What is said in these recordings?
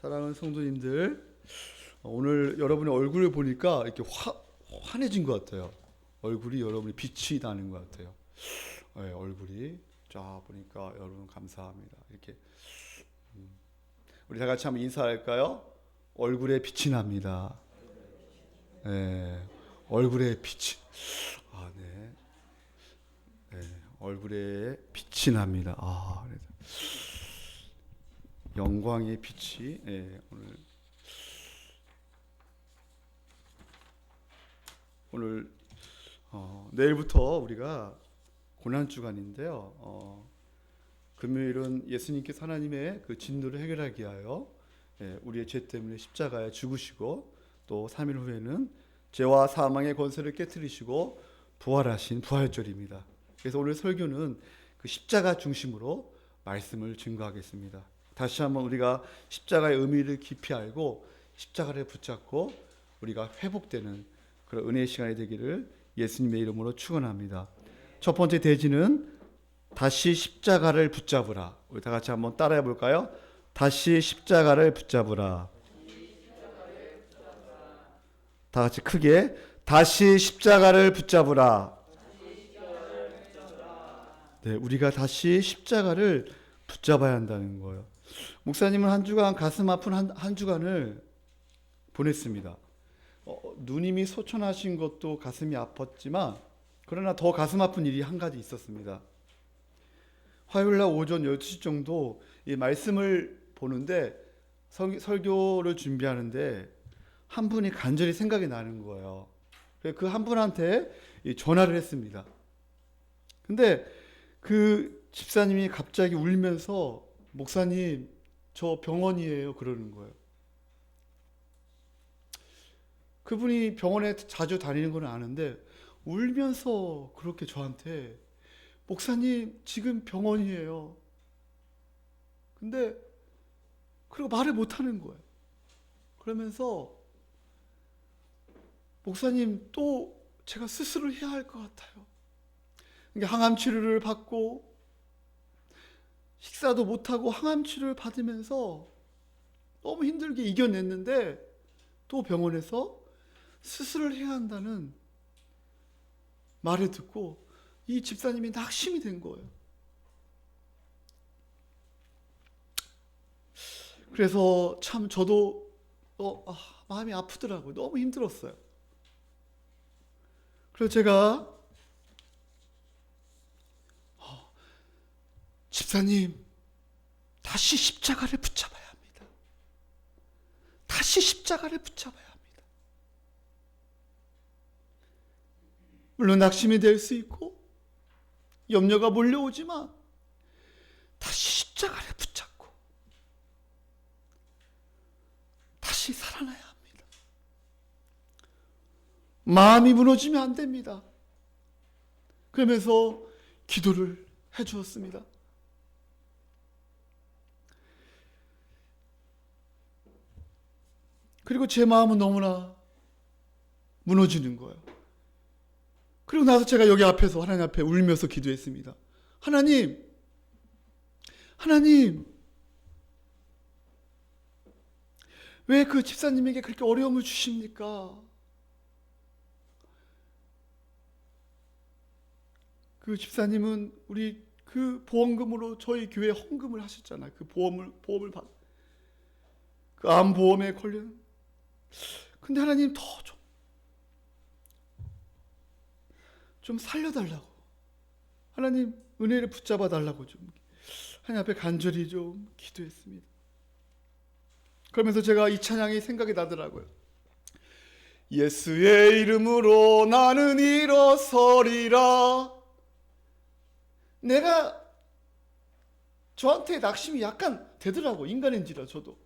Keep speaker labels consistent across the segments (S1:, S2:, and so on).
S1: 사랑하는 성도님들, 오늘 여러분의 얼굴을 보니까 이렇게 환해진 것 같아요. 얼굴이 여러분이 빛이 나는 것 같아요. 네, 얼굴이 쫙 보니까 여러분 감사합니다. 이렇게 우리 다 같이 한번 인사할까요? 얼굴에 빛이 납니다. 네, 얼굴에 빛이 네. 네, 얼굴에 빛이 납니다. 그래서 영광의 빛이 오늘 내일부터 우리가 고난 주간인데요. 금요일은 예수님께서 하나님의 그 진노를 해결하기 위하여 우리의 죄 때문에 십자가에 죽으시고 또 3일 후에는 죄와 사망의 권세를 깨뜨리시고 부활하신 부활절입니다. 그래서 오늘 설교는 그 십자가 중심으로 말씀을 증거하겠습니다. 다시 한번 우리가 십자가의 의미를 깊이 알고 십자가를 붙잡고 우리가 회복되는 그런 은혜의 시간이 되기를 예수님의 이름으로 축원합니다. 첫 번째 대지는 다시 십자가를 붙잡으라. 우리 다 같이 한번 따라해 볼까요? 다시 십자가를 붙잡으라. 다 같이 크게 다시 십자가를 붙잡으라. 네, 우리가 다시 십자가를 붙잡아야 한다는 거예요. 목사님은 한 주간 가슴 아픈 한 주간을 보냈습니다. 누님이 소천하신 것도 가슴이 아팠지만 그러나 더 가슴 아픈 일이 한 가지 있었습니다. 화요일날 오전 12시 정도 이 말씀을 보는데 설교를 준비하는데 한 분이 간절히 생각이 나는 거예요. 그 한 분한테 전화를 했습니다. 근데 그 집사님이 갑자기 울면서 목사님 저 병원이에요 그러는 거예요. 그분이 병원에 자주 다니는 건 아는데 울면서 그렇게 저한테 목사님 지금 병원이에요. 근데 그리고 말을 못하는 거예요. 그러면서 목사님 또 제가 수술을 해야 할 것 같아요. 항암 치료를 받고 식사도 못하고 항암 치료를 받으면서 너무 힘들게 이겨냈는데 또 병원에서 수술을 해야 한다는 말을 듣고 이 집사님이 낙심이 된 거예요. 그래서 참 저도 마음이 아프더라고요. 너무 힘들었어요. 그래서 제가 집사님 다시 십자가를 붙잡아야 합니다. 다시 십자가를 붙잡아야 합니다. 물론 낙심이 될 수 있고 염려가 몰려오지만 다시 십자가를 붙잡고 다시 살아나야 합니다. 마음이 무너지면 안 됩니다. 그러면서 기도를 해주었습니다. 그리고 제 마음은 너무나 무너지는 거예요. 그리고 나서 제가 여기 앞에서 하나님 앞에 울면서 기도했습니다. 하나님, 왜 그 집사님에게 그렇게 어려움을 주십니까? 그 집사님은 우리 그 보험금으로 저희 교회 헌금을 하셨잖아요. 그 보험을 받, 그 암보험에 걸려. 근데 하나님 더 좀 살려달라고. 하나님 은혜를 붙잡아 달라고 좀 하나님 앞에 간절히 좀 기도했습니다. 그러면서 제가 이 찬양이 생각이 나더라고요. 예수의 이름으로 나는 일어서리라. 내가 저한테 낙심이 약간 되더라고. 인간인지라 저도.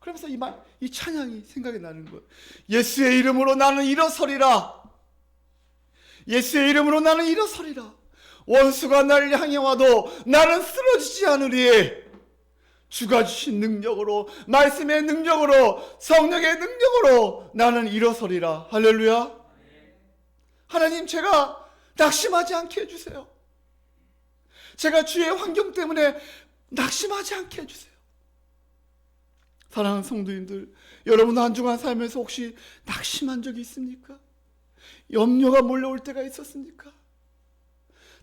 S1: 그러면서 이 찬양이 생각이 나는 거예요. 예수의 이름으로 나는 일어서리라. 예수의 이름으로 나는 일어서리라. 원수가 나를 향해 와도 나는 쓰러지지 않으리. 주가 주신 능력으로, 말씀의 능력으로, 성령의 능력으로 나는 일어서리라. 할렐루야. 하나님, 제가 낙심하지 않게 해주세요. 제가 주의 환경 때문에 낙심하지 않게 해주세요. 사랑하는 성도님들, 여러분 한 주간 살면서 혹시 낙심한 적이 있습니까? 염려가 몰려올 때가 있었습니까?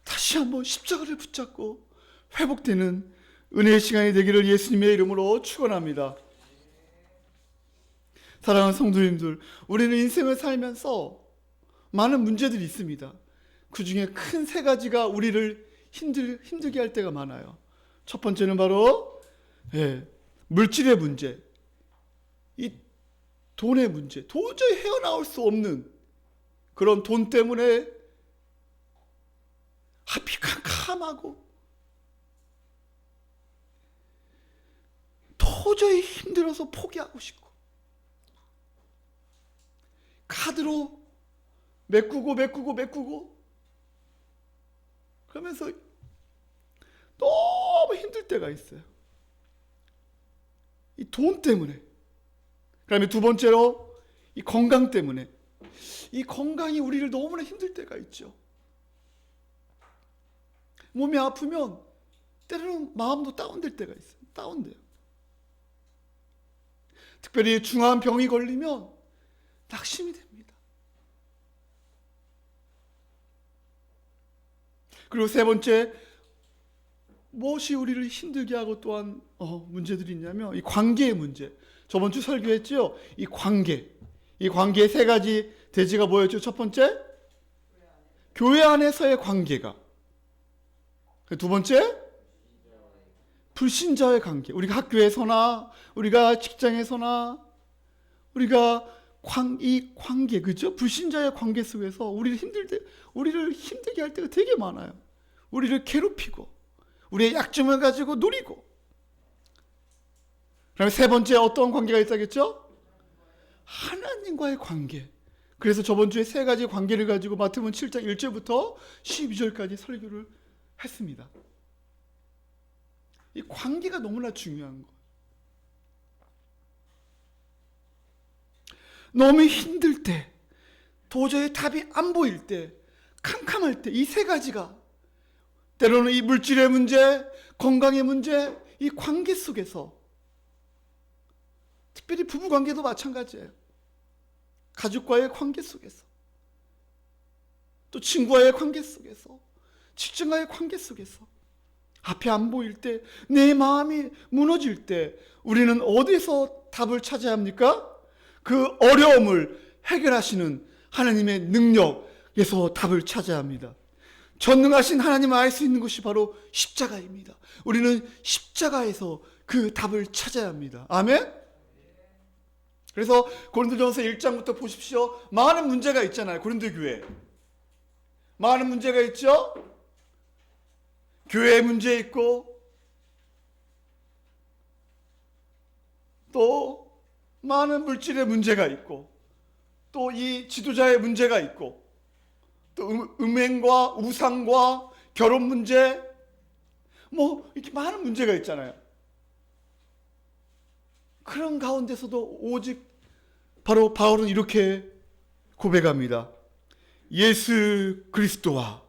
S1: 다시 한번 십자가를 붙잡고 회복되는 은혜의 시간이 되기를 예수님의 이름으로 축원합니다. 사랑하는 성도님들, 우리는 인생을 살면서 많은 문제들이 있습니다. 그 중에 큰 세 가지가 우리를 힘들게 할 때가 많아요. 첫 번째는 바로 물질의 문제, 이 돈의 문제, 도저히 헤어나올 수 없는 그런 돈 때문에 앞이 캄캄하고 도저히 힘들어서 포기하고 싶고, 카드로 메꾸고 그러면서 너무 힘들 때가 있어요. 이 돈 때문에. 그다음에 두 번째로 이 건강 때문에. 이 건강이 우리를 너무나 힘들 때가 있죠. 몸이 아프면 때로는 마음도 다운될 때가 있어요. 다운돼요. 특별히 중한 병이 걸리면 낙심이 됩니다. 그리고 세 번째, 무엇이 우리를 힘들게 하고 또한 문제들이 있냐면 이 관계의 문제. 저번 주 설교했죠. 이 관계의 세 가지 대지가 뭐였죠? 첫 번째, 교회 안에서의 관계가. 두 번째, 불신자의 관계. 우리가 학교에서나 우리가 직장에서나 우리가 이 관계, 그죠? 불신자의 관계 속에서 우리를 힘들게 할 때가 되게 많아요. 우리를 괴롭히고 우리의 약점을 가지고 노리고. 그다음에 세 번째 어떤 관계가 있다겠죠? 하나님과의 관계. 그래서 저번 주에 세 가지 관계를 가지고 마태복음 7장 1절부터 12절까지 설교를 했습니다. 이 관계가 너무나 중요한 거예요. 너무 힘들 때, 도저히 답이 안 보일 때, 캄캄할 때, 이 세 가지가 때로는 이 물질의 문제, 건강의 문제, 이 관계 속에서, 특별히 부부관계도 마찬가지예요. 가족과의 관계 속에서, 또 친구와의 관계 속에서, 직장과의 관계 속에서 앞이 안 보일 때, 내 마음이 무너질 때 우리는 어디서 답을 찾아야 합니까? 그 어려움을 해결하시는 하나님의 능력에서 답을 찾아야 합니다. 전능하신 하나님을 알 수 있는 것이 바로 십자가입니다. 우리는 십자가에서 그 답을 찾아야 합니다. 아멘? 그래서 고린도전서 1장부터 보십시오. 많은 문제가 있잖아요. 고린도 교회. 많은 문제가 있죠? 교회의 문제 있고, 또 많은 물질의 문제가 있고, 또 이 지도자의 문제가 있고, 또 음행과 우상과 결혼 문제, 이렇게 많은 문제가 있잖아요. 그런 가운데서도 오직 바로 바울은 이렇게 고백합니다. 예수 그리스도와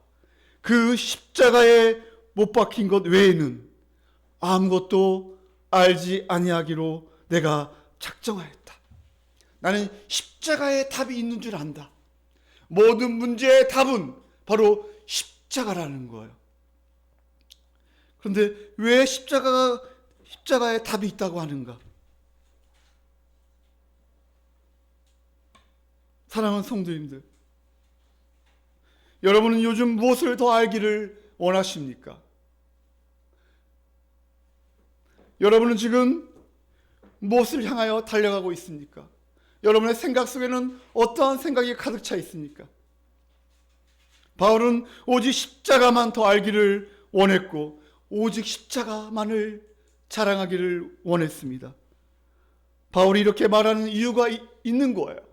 S1: 그 십자가에 못 박힌 것 외에는 아무것도 알지 아니하기로 내가 작정하였다. 나는 십자가에 답이 있는 줄 안다. 모든 문제의 답은 바로 십자가라는 거예요. 그런데 왜 십자가에 답이 있다고 하는가? 사랑하는 성도님들, 여러분은 요즘 무엇을 더 알기를 원하십니까? 여러분은 지금 무엇을 향하여 달려가고 있습니까? 여러분의 생각 속에는 어떠한 생각이 가득 차 있습니까? 바울은 오직 십자가만 더 알기를 원했고, 오직 십자가만을 자랑하기를 원했습니다. 바울이 이렇게 말하는 이유가 있는 거예요.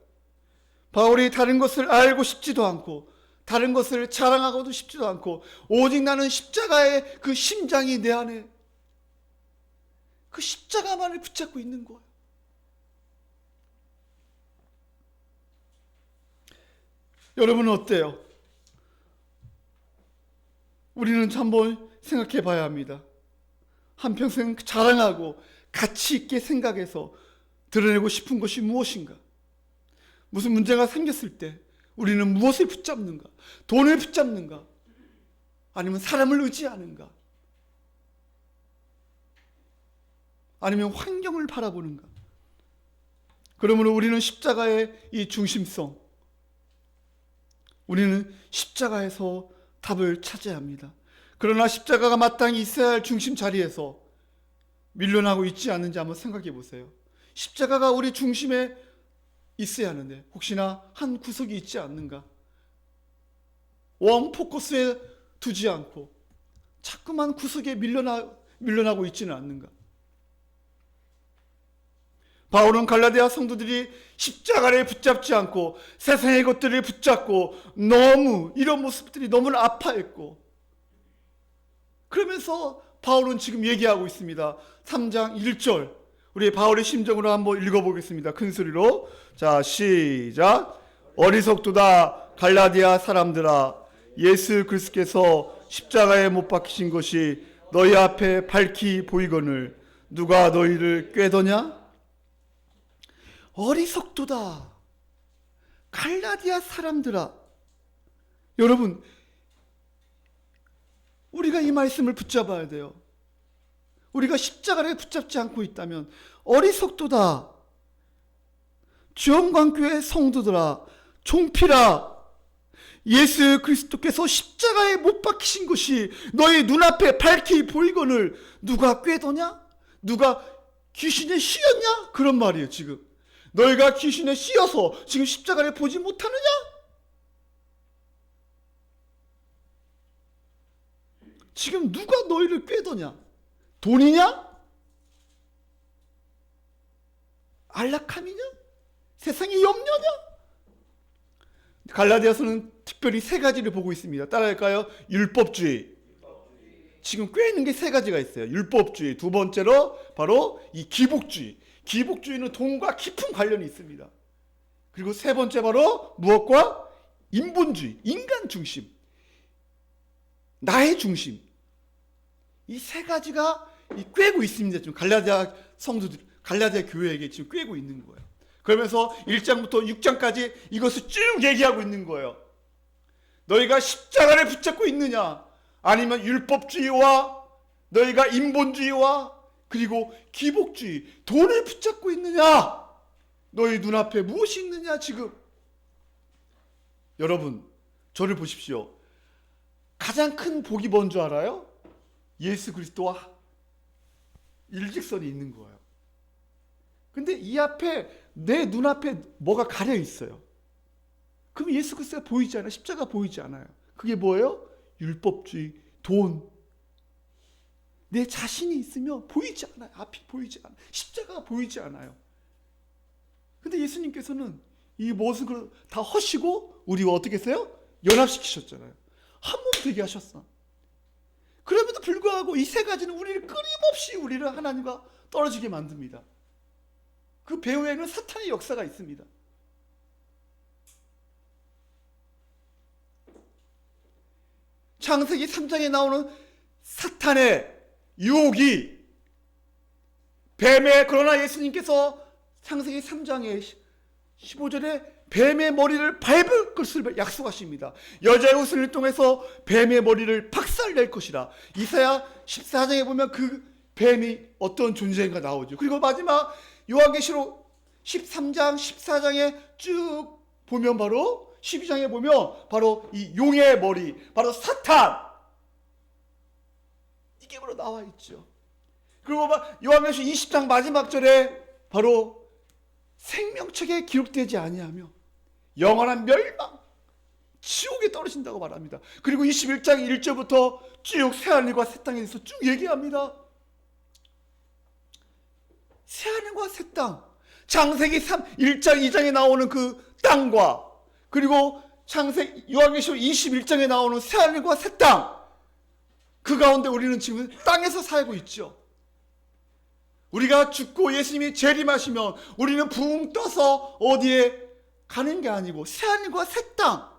S1: 바울이 다른 것을 알고 싶지도 않고, 다른 것을 자랑하고도 싶지도 않고, 오직 나는 십자가의 그 심장이 내 안에 그 십자가만을 붙잡고 있는 거예요. 여러분은 어때요? 우리는 한번 생각해 봐야 합니다. 한평생 자랑하고 가치 있게 생각해서 드러내고 싶은 것이 무엇인가? 무슨 문제가 생겼을 때 우리는 무엇을 붙잡는가? 돈을 붙잡는가? 아니면 사람을 의지하는가? 아니면 환경을 바라보는가? 그러므로 우리는 십자가의 이 중심성, 우리는 십자가에서 답을 찾아야 합니다. 그러나 십자가가 마땅히 있어야 할 중심 자리에서 밀려나고 있지 않는지 한번 생각해 보세요. 십자가가 우리 중심에 있어야 하는데 혹시나 한 구석이 있지 않는가? 원 포커스에 두지 않고 자꾸만 구석에 밀려나고 있지는 않는가? 바울은 갈라디아 성도들이 십자가를 붙잡지 않고 세상의 것들을 붙잡고 너무 이런 모습들이 너무나 아파했고, 그러면서 바울은 지금 얘기하고 있습니다. 3장 1절 우리 바울의 심정으로 한번 읽어보겠습니다. 큰 소리로. 자, 시작. 어리석도다 갈라디아 사람들아, 예수 그리스도께서 십자가에 못 박히신 것이 너희 앞에 밝히 보이거늘 누가 너희를 꾀더냐? 어리석도다 갈라디아 사람들아. 여러분, 우리가 이 말씀을 붙잡아야 돼요. 우리가 십자가를 붙잡지 않고 있다면 어리석도다. 주영광교회 성도들아, 종필아, 예수 그리스도께서 십자가에 못 박히신 것이 너희 눈앞에 밝히 보이거늘 누가 꾀더냐? 누가 귀신에 씌었냐? 그런 말이에요. 지금 너희가 귀신에 씌어서 지금 십자가를 보지 못하느냐? 지금 누가 너희를 꾀더냐? 돈이냐? 안락함이냐? 세상의 염려냐? 갈라디아서는 특별히 세 가지를 보고 있습니다. 따라할까요? 율법주의. 지금 꿰는 게 세 가지가 있어요. 율법주의. 두 번째로 바로 이 기복주의. 기복주의는 돈과 깊은 관련이 있습니다. 그리고 세 번째 바로 무엇과? 인본주의. 인간 중심. 나의 중심. 이 세 가지가 꿰고 있습니다. 지금 갈라디아 성도들, 갈라디아 교회에게 지금 꿰고 있는 거예요. 그러면서 1장부터 6장까지 이것을 쭉 얘기하고 있는 거예요. 너희가 십자가를 붙잡고 있느냐? 아니면 율법주의와 너희가 인본주의와 그리고 기복주의, 돈을 붙잡고 있느냐? 너희 눈앞에 무엇이 있느냐 지금? 여러분, 저를 보십시오. 가장 큰 복이 뭔 줄 알아요? 예수 그리스도와 일직선이 있는 거예요. 근데 이 앞에 내 눈앞에 뭐가 가려 있어요. 그럼 예수 그리스도가 보이지 않아요. 십자가 보이지 않아요. 그게 뭐예요? 율법주의, 돈. 내 자신이 있으면 보이지 않아요. 앞이 보이지 않아요. 십자가가 보이지 않아요. 근데 예수님께서는 이 모든 걸 다 허시고 우리와 어떻게 했어요? 연합시키셨잖아요. 한 몸 되게 하셨어. 그럼에도 불구하고 이 세 가지는 우리를 끊임없이 우리를 하나님과 떨어지게 만듭니다. 그 배후에는 사탄의 역사가 있습니다. 창세기 3장에 나오는 사탄의 유혹이 뱀의, 그러나 예수님께서 창세기 3장의 15절에 뱀의 머리를 밟을 것을 약속하십니다. 여자의 웃음을 통해서 뱀의 머리를 박살낼 것이라. 이사야 14장에 보면 그 뱀이 어떤 존재인가 나오죠. 그리고 마지막 요한계시록 13장 14장에 쭉 보면 바로 12장에 보면 바로 이 용의 머리, 바로 사탄, 이게 바로 나와 있죠. 그리고 요한계시록 20장 마지막 절에 바로 생명책에 기록되지 아니하며 영원한 멸망, 지옥에 떨어진다고 말합니다. 그리고 21장 1절부터 쭉 새하늘과 새 땅에 대해서 쭉 얘기합니다. 새하늘과 새 땅, 창세기 1장 2장에 나오는 그 땅과 그리고 요한계시록 21장에 나오는 새하늘과 새 땅, 그 가운데 우리는 지금 땅에서 살고 있죠. 우리가 죽고 예수님이 재림하시면 우리는 붕 떠서 어디에 가는 게 아니고 새하늘과 새 땅,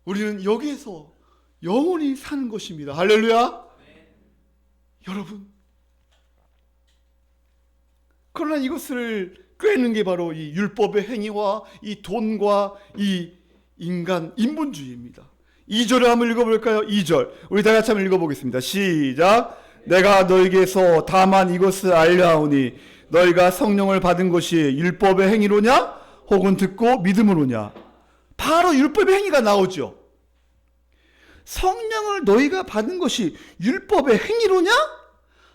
S1: 우리는 여기에서 영원히 사는 것입니다. 할렐루야. 네. 여러분, 그러나 이것을 꿰는 게 바로 이 율법의 행위와 이 돈과 이 인본주의입니다. 2절을 한번 읽어볼까요? 2절 우리 다 같이 한번 읽어보겠습니다. 시작. 내가 너에게서 다만 이것을 알려하오니 너희가 성령을 받은 것이 율법의 행위로냐 혹은 듣고 믿음으로냐. 바로 율법의 행위가 나오죠. 성령을 너희가 받은 것이 율법의 행위로냐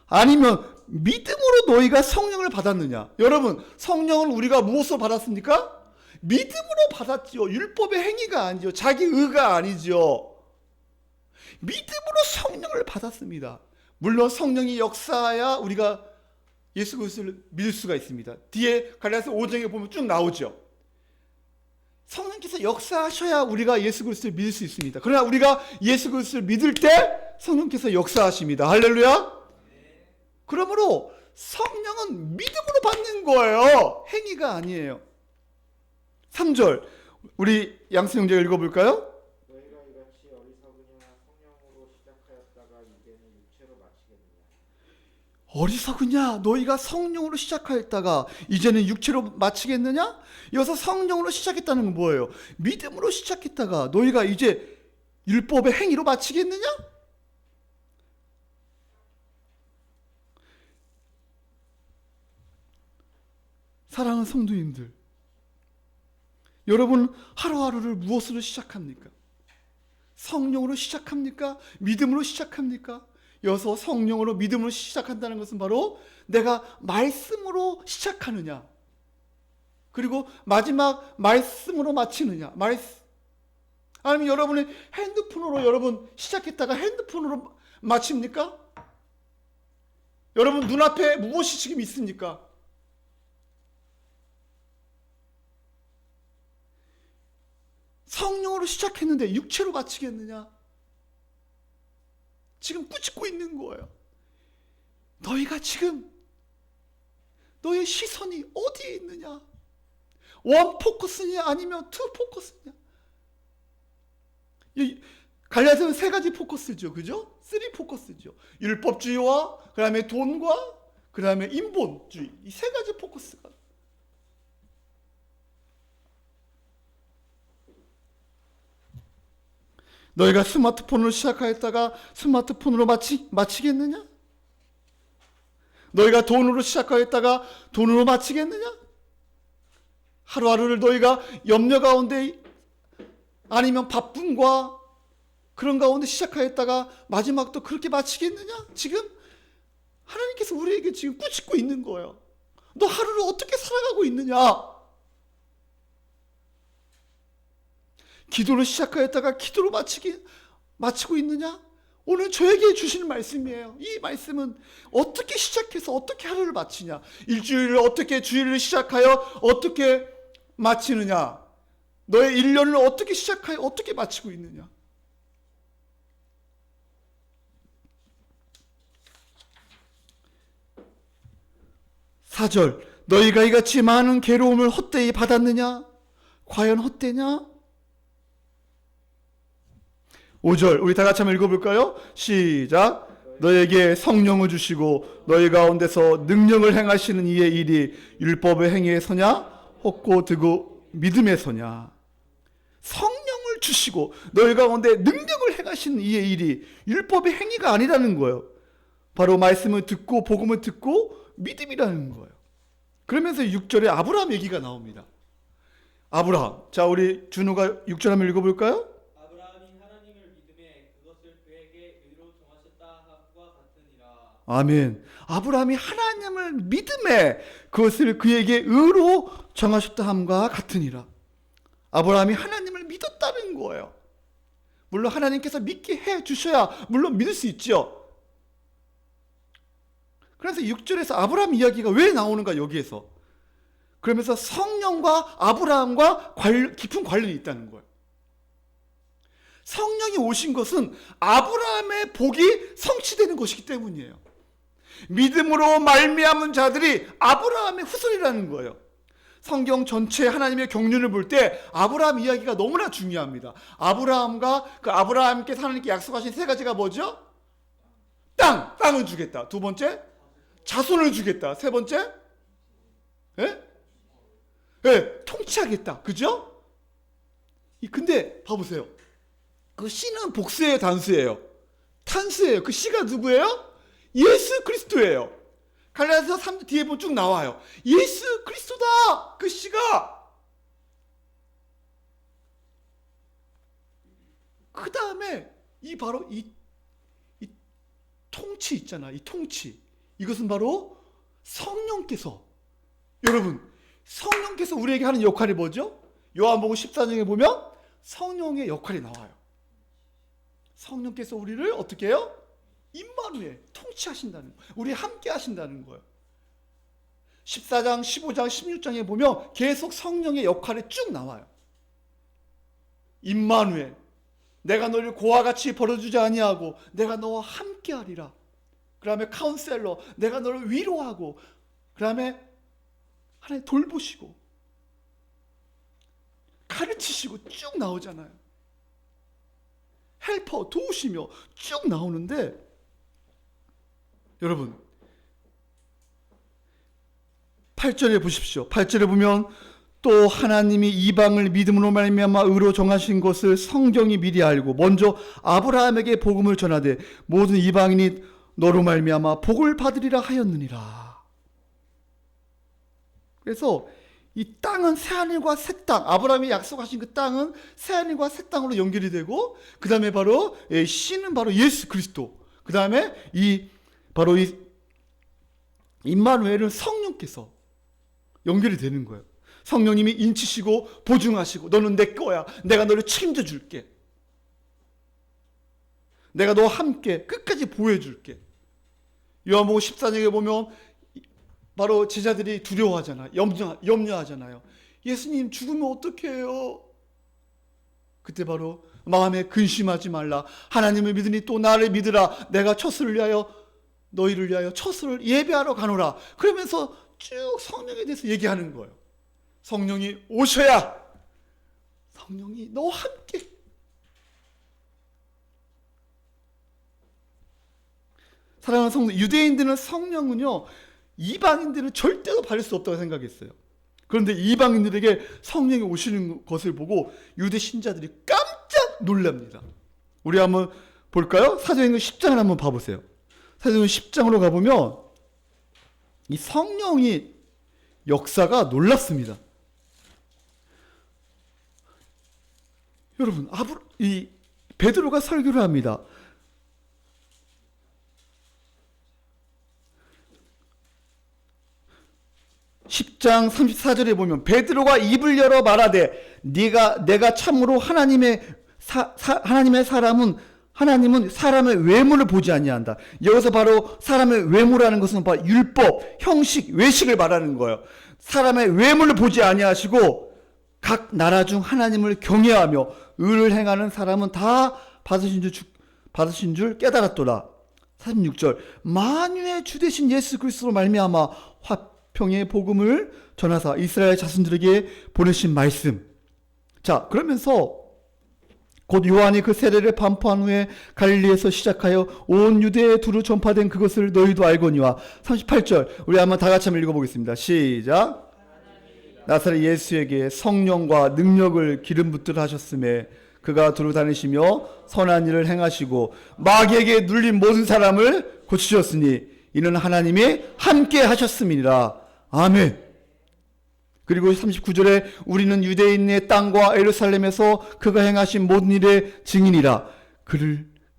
S1: 아니면 믿음으로 너희가 성령을 받았느냐. 여러분, 성령을 우리가 무엇으로 받았습니까? 믿음으로 받았지요. 율법의 행위가 아니죠. 자기 의가 아니죠. 믿음으로 성령을 받았습니다. 물론 성령이 역사해야 우리가 예수 그리스도를 믿을 수가 있습니다. 뒤에 갈라디아서 5장에 보면 쭉 나오죠. 성령께서 역사하셔야 우리가 예수 그리스도를 믿을 수 있습니다. 그러나 우리가 예수 그리스도를 믿을 때 성령께서 역사하십니다. 할렐루야. 그러므로 성령은 믿음으로 받는 거예요. 행위가 아니에요. 3절 우리 양수 형제가 읽어볼까요?
S2: 너희가 이같이 어리석으냐 성령으로 시작하였다가 이제는 육체로 마치겠느냐.
S1: 어리석으냐 너희가 성령으로 시작하였다가 이제는 육체로 마치겠느냐? 여기서 성령으로 시작했다는 건 뭐예요? 믿음으로 시작했다가 너희가 이제 율법의 행위로 마치겠느냐? 사랑하는 성도님들, 여러분 하루하루를 무엇으로 시작합니까? 성령으로 시작합니까? 믿음으로 시작합니까? 여기서 성령으로 믿음으로 시작한다는 것은 바로 내가 말씀으로 시작하느냐, 그리고 마지막 말씀으로 마치느냐. 아니면 여러분이 핸드폰으로 여러분 시작했다가 핸드폰으로 마칩니까? 여러분 눈앞에 무엇이 지금 있습니까? 성령으로 시작했는데 육체로 마치겠느냐? 지금 꾸짖고 있는 거예요. 너희가 지금 너의 시선이 어디에 있느냐? 원 포커스냐 아니면 투 포커스냐? 갈라디아서는 세 가지 포커스죠. 그죠? 쓰리 포커스죠. 율법주의와 그 다음에 돈과 그 다음에 인본주의. 이 세 가지 포커스가. 너희가 스마트폰으로 시작하였다가 스마트폰으로 마치겠느냐? 너희가 돈으로 시작하였다가 돈으로 마치겠느냐? 하루하루를 너희가 염려 가운데 아니면 바쁨과 그런 가운데 시작하였다가 마지막도 그렇게 마치겠느냐? 지금 하나님께서 우리에게 지금 꾸짖고 있는 거예요. 너 하루를 어떻게 살아가고 있느냐? 기도로 시작하였다가 기도로 마치고 있느냐? 오늘 저에게 주시는 말씀이에요. 이 말씀은 어떻게 시작해서 어떻게 하루를 마치냐? 일주일을 어떻게 주일을 시작하여 어떻게 마치느냐? 너의 1년을 어떻게 시작하여 어떻게 마치고 있느냐? (4절) 너희가 이같이 많은 괴로움을 헛되이 받았느냐? 과연 헛되냐? 5절 우리 다 같이 한번 읽어볼까요? 시작. 너에게 성령을 주시고 너희 가운데서 능력을 행하시는 이의 일이 율법의 행위에 서냐 혹고 듣고 믿음에 서냐. 성령을 주시고 너희 가운데 능력을 행하시는 이의 일이 율법의 행위가 아니라는 거예요. 바로 말씀을 듣고 복음을 듣고 믿음이라는 거예요. 그러면서 6절에 아브라함 얘기가 나옵니다. 아브라함. 자, 우리 준호가 6절 한번 읽어볼까요? 아멘. 아브라함이 하나님을 믿음에 그것을 그에게 의로 정하셨다 함과 같으니라. 아브라함이 하나님을 믿었다는 거예요. 물론 하나님께서 믿게 해 주셔야 물론 믿을 수 있죠. 그래서 6절에서 아브라함 이야기가 왜 나오는가 여기에서. 그러면서 성령과 아브라함과 깊은 관련이 있다는 거예요. 성령이 오신 것은 아브라함의 복이 성취되는 것이기 때문이에요. 믿음으로 말미암은 자들이 아브라함의 후손이라는 거예요. 성경 전체 하나님의 경륜을 볼 때 아브라함 이야기가 너무나 중요합니다. 아브라함과 그 아브라함께서 하나님께 약속하신 세 가지가 뭐죠? 땅을 주겠다. 두 번째, 자손을 주겠다. 세 번째, 예? 예, 통치하겠다. 그죠? 근데 봐보세요. 그 씨는 복수예요, 단수예요? 탄수예요. 그 씨가 누구예요? 예수 그리스도예요. 갈라디아서 3장 뒤에 보면 쭉 나와요. 예수 그리스도다. 그 씨가. 그 다음에 바로 이 통치 있잖아. 이 통치. 이것은 바로 성령께서, 여러분, 성령께서 우리에게 하는 역할이 뭐죠? 요한복음 14장에 보면 성령의 역할이 나와요. 성령께서 우리를 어떻게 해요? 임마누엘, 통치하신다는 거예요. 우리 함께 하신다는 거예요. 14장, 15장, 16장에 보면 계속 성령의 역할이 쭉 나와요. 임마누엘, 내가 너를 고와 같이 버려주지 아니하고 내가 너와 함께 하리라. 그 다음에 카운셀러, 내가 너를 위로하고, 그 다음에 하나님 돌보시고 가르치시고 쭉 나오잖아요. 헬퍼, 도우시며 쭉 나오는데, 여러분 8절에 보십시오. 8절에 보면 또 하나님이 이방을 믿음으로 말미암아 의로 정하신 것을 성경이 미리 알고 먼저 아브라함에게 복음을 전하되 모든 이방인이 너로 말미암아 복을 받으리라 하였느니라. 그래서 이 땅은 새하늘과 새 땅, 아브라함이 약속하신 그 땅은 새하늘과 새 땅으로 연결이 되고, 그 다음에 바로 씨는 바로 예수 그리스도, 그 다음에 바로 이 임마누엘은 성령께서 연결이 되는 거예요. 성령님이 인치시고 보증하시고, 너는 내 거야. 내가 너를 책임져 줄게. 내가 너와 함께 끝까지 보호해 줄게. 요한복음 14장에 보면 바로 제자들이 두려워하잖아요. 염려하잖아요. 예수님 죽으면 어떻게 해요? 그때 바로 마음에 근심하지 말라. 하나님을 믿으니 또 나를 믿으라. 내가 처소를 위하여 너희를 위하여 처소를 예배하러 가노라. 그러면서 쭉 성령에 대해서 얘기하는 거예요. 성령이 오셔야 성령이 너와 함께. 사랑하는 성도, 유대인들은 성령은요, 이방인들은 절대로 받을 수 없다고 생각했어요. 그런데 이방인들에게 성령이 오시는 것을 보고 유대 신자들이 깜짝 놀랍니다. 우리 한번 볼까요? 사도행전 10장을 한번 봐보세요. 사도행전 10장으로 가보면 이 성령이 역사가 놀랍습니다. 여러분, 이 베드로가 설교를 합니다. 10장 34절에 보면 베드로가 입을 열어 말하되 내가 참으로 하나님은 사람의 외모를 보지 아니한다. 여기서 바로 사람의 외모라는 것은 바로 율법, 형식, 외식을 말하는 거예요. 사람의 외모를 보지 아니하시고 각 나라 중 하나님을 경외하며 의를 행하는 사람은 다 받으신 줄 깨달았도다. 36절 만유의 주 되신 예수 그리스도로 말미암아 화평의 복음을 전하사 이스라엘 자손들에게 보내신 말씀. 자, 그러면서 곧 요한이 그 세례를 반포한 후에 갈릴리에서 시작하여 온 유대에 두루 전파된 그것을 너희도 알거니와. 38절 우리 한번 다 같이 한번 읽어보겠습니다. 시작. 나사렛 예수에게 성령과 능력을 기름 붓듯 하셨음에 그가 두루 다니시며 선한 일을 행하시고 마귀에게 눌린 모든 사람을 고치셨으니 이는 하나님이 함께 하셨음이니라. 아멘. 그리고 39절에 우리는 유대인의 땅과 예루살렘에서 그가 행하신 모든 일의 증인이라.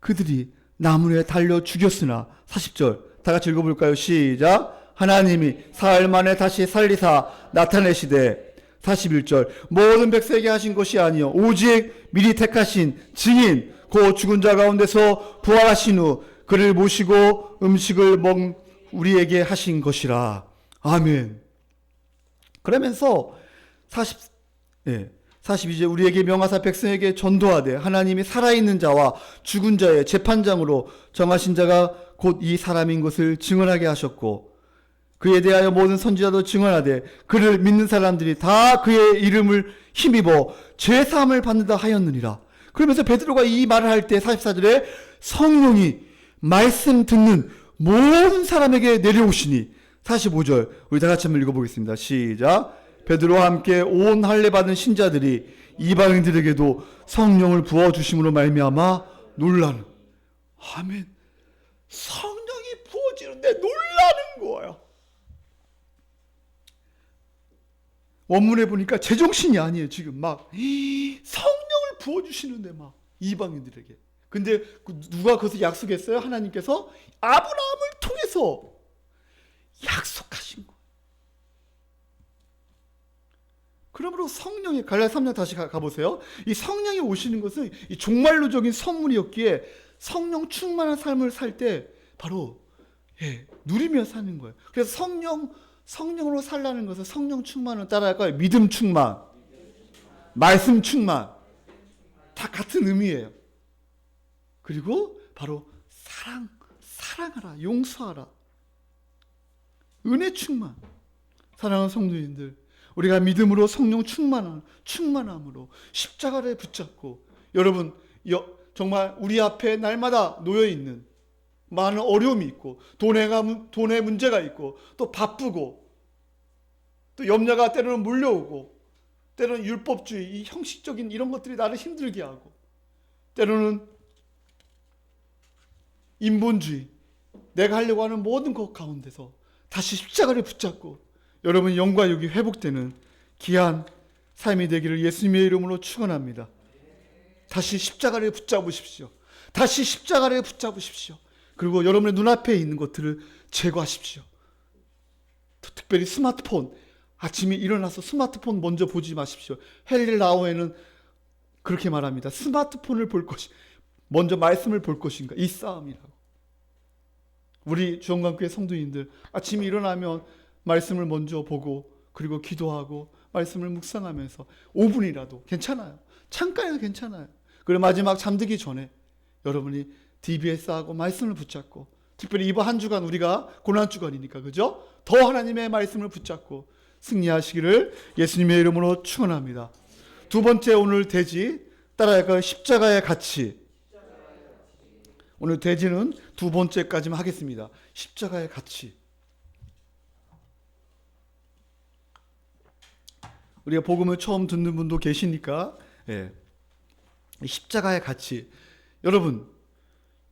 S1: 그들이 나무 위에 달려 죽였으나. 40절 다 같이 읽어볼까요? 시작. 하나님이 사흘 만에 다시 살리사 나타내시되. 41절 모든 백성에게 하신 것이 아니요 오직 미리 택하신 증인 곧 죽은 자 가운데서 부활하신 후 그를 모시고 음식을 먹 우리에게 하신 것이라. 아멘. 그러면서 42절 우리에게 명하사 백성에게 전도하되 하나님이 살아있는 자와 죽은 자의 재판장으로 정하신 자가 곧 이 사람인 것을 증언하게 하셨고 그에 대하여 모든 선지자도 증언하되 그를 믿는 사람들이 다 그의 이름을 힘입어 죄사함을 받는다 하였느니라. 그러면서 베드로가 이 말을 할 때 44절에 성령이 말씀 듣는 모든 사람에게 내려오시니. 45절 우리 다 같이 한번 읽어보겠습니다. 시작. 베드로와 함께 온 할례 받은 신자들이 이방인들에게도 성령을 부어주심으로 말미암아 놀라는. 아멘. 성령이 부어지는데 놀라는 거예요. 원문에 보니까 제정신이 아니에요. 지금 막 성령을 부어주시는데 막 이방인들에게. 근데 누가 그것을 약속했어요? 하나님께서 아브라함을 통해서 약속하신 거예요. 그러므로 성령이 갈라디아 3장 다시 가보세요. 이 성령이 오시는 것은 이 종말론적인 선물이었기에 성령 충만한 삶을 살 때 바로 누리며 사는 거예요. 그래서 성령으로 살라는 것은 성령 충만을 따라할까요? 믿음 충만, 말씀 충만, 다 같은 의미예요. 그리고 바로 사랑하라, 용서하라, 은혜 충만. 사랑하는 성도님들, 우리가 믿음으로 성령 충만함으로 십자가를 붙잡고, 여러분 정말 우리 앞에 날마다 놓여 있는 많은 어려움이 있고 돈의 문제가 있고 또 바쁘고 또 염려가 때로는 몰려오고 때로는 율법주의, 이 형식적인 이런 것들이 나를 힘들게 하고 때로는 인본주의, 내가 하려고 하는 모든 것 가운데서 다시 십자가를 붙잡고 여러분 영과 육이 회복되는 귀한 삶이 되기를 예수님의 이름으로 축원합니다. 다시 십자가를 붙잡으십시오. 다시 십자가를 붙잡으십시오. 그리고 여러분의 눈앞에 있는 것들을 제거하십시오. 특별히 스마트폰, 아침에 일어나서 스마트폰 먼저 보지 마십시오. 헨리 라우에는 그렇게 말합니다. 스마트폰을 볼 것이 먼저 말씀을 볼 것인가, 이 싸움이라고. 우리 주원광교회 성도님들 아침에 일어나면 말씀을 먼저 보고 그리고 기도하고 말씀을 묵상하면서 5분이라도 괜찮아요. 잠깐이라도 괜찮아요. 그리고 마지막 잠들기 전에 여러분이 DBS하고 말씀을 붙잡고, 특별히 이번 한 주간 우리가 고난주간이니까 그죠? 더 하나님의 말씀을 붙잡고 승리하시기를 예수님의 이름으로 축원합니다. 두 번째 오늘 대지 따라할까요? 십자가의 가치. 오늘 대지는 두 번째까지만 하겠습니다. 십자가의 가치. 우리가 복음을 처음 듣는 분도 계시니까 십자가의 가치. 여러분,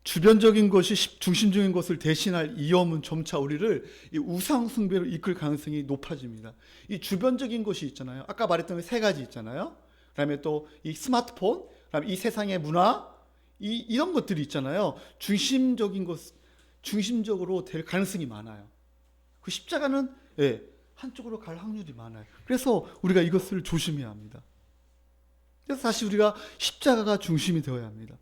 S1: 주변적인 것이 중심적인 것을 대신할 위험은 점차 우리를 이 우상 숭배로 이끌 가능성이 높아집니다. 이 주변적인 것이 있잖아요. 아까 말했던 세 가지 있잖아요. 그다음에 또 이 스마트폰, 그다음에 이 세상의 문화, 이런 것들이 있잖아요. 중심적으로 될 가능성이 많아요. 그 십자가는 한쪽으로 갈 확률이 많아요. 그래서 우리가 이것을 조심해야 합니다. 그래서 다시 우리가 십자가가 중심이 되어야 합니다.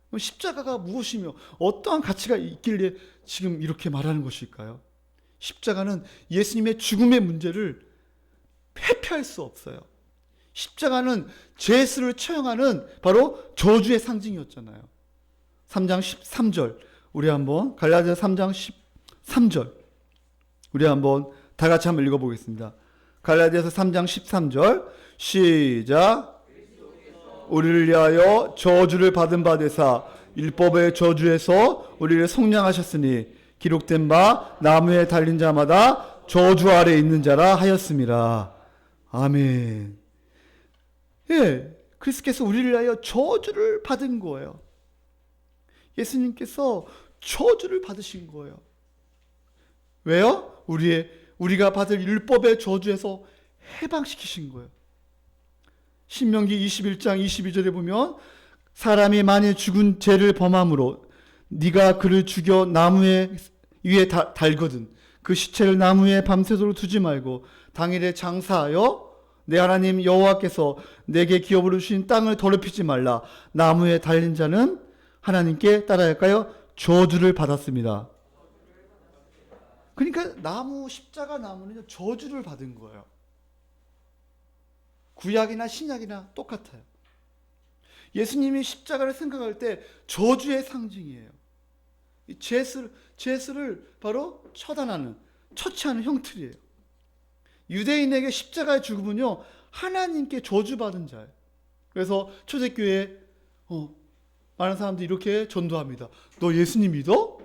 S1: 그럼 십자가가 무엇이며 어떠한 가치가 있길래 지금 이렇게 말하는 것일까요? 십자가는 예수님의 죽음의 문제를 회피할 수 없어요. 십자가는 죄수를 처형하는 바로 저주의 상징이었잖아요. 3장 13절 우리 한번 갈라디아 3장 13절 우리 한번 다 같이 한번 읽어보겠습니다. 갈라디아서 3장 13절 시작. 우리를 위하여 저주를 받은 바 되사 율법의 저주에서 우리를 속량하셨으니 기록된 바 나무에 달린 자마다 저주 아래 있는 자라 하였음이라. 아멘. 그리스도께서 우리를 위하여 저주를 받은 거예요. 예수님께서 저주를 받으신 거예요. 왜요? 우리가 받을 율법의 저주에서 해방시키신 거예요. 신명기 21장 22절에 보면 사람이 만일 죽은 죄를 범함으로 네가 그를 죽여 나무 위에 달거든 그 시체를 나무 위에 밤새도록 두지 말고 당일에 장사하여 내 하나님 여호와께서 내게 기업으로 주신 땅을 더럽히지 말라. 나무에 달린 자는 하나님께 따라할까요? 저주를 받았습니다. 그러니까 십자가 나무는 저주를 받은 거예요. 구약이나 신약이나 똑같아요. 예수님이 십자가를 생각할 때 저주의 상징이에요. 죄수를 바로 처치하는 형틀이에요. 유대인에게 십자가의 죽음은요 하나님께 저주받은 자예요. 그래서 초대교회에 많은 사람들이 이렇게 전도합니다. 너 예수님 믿어?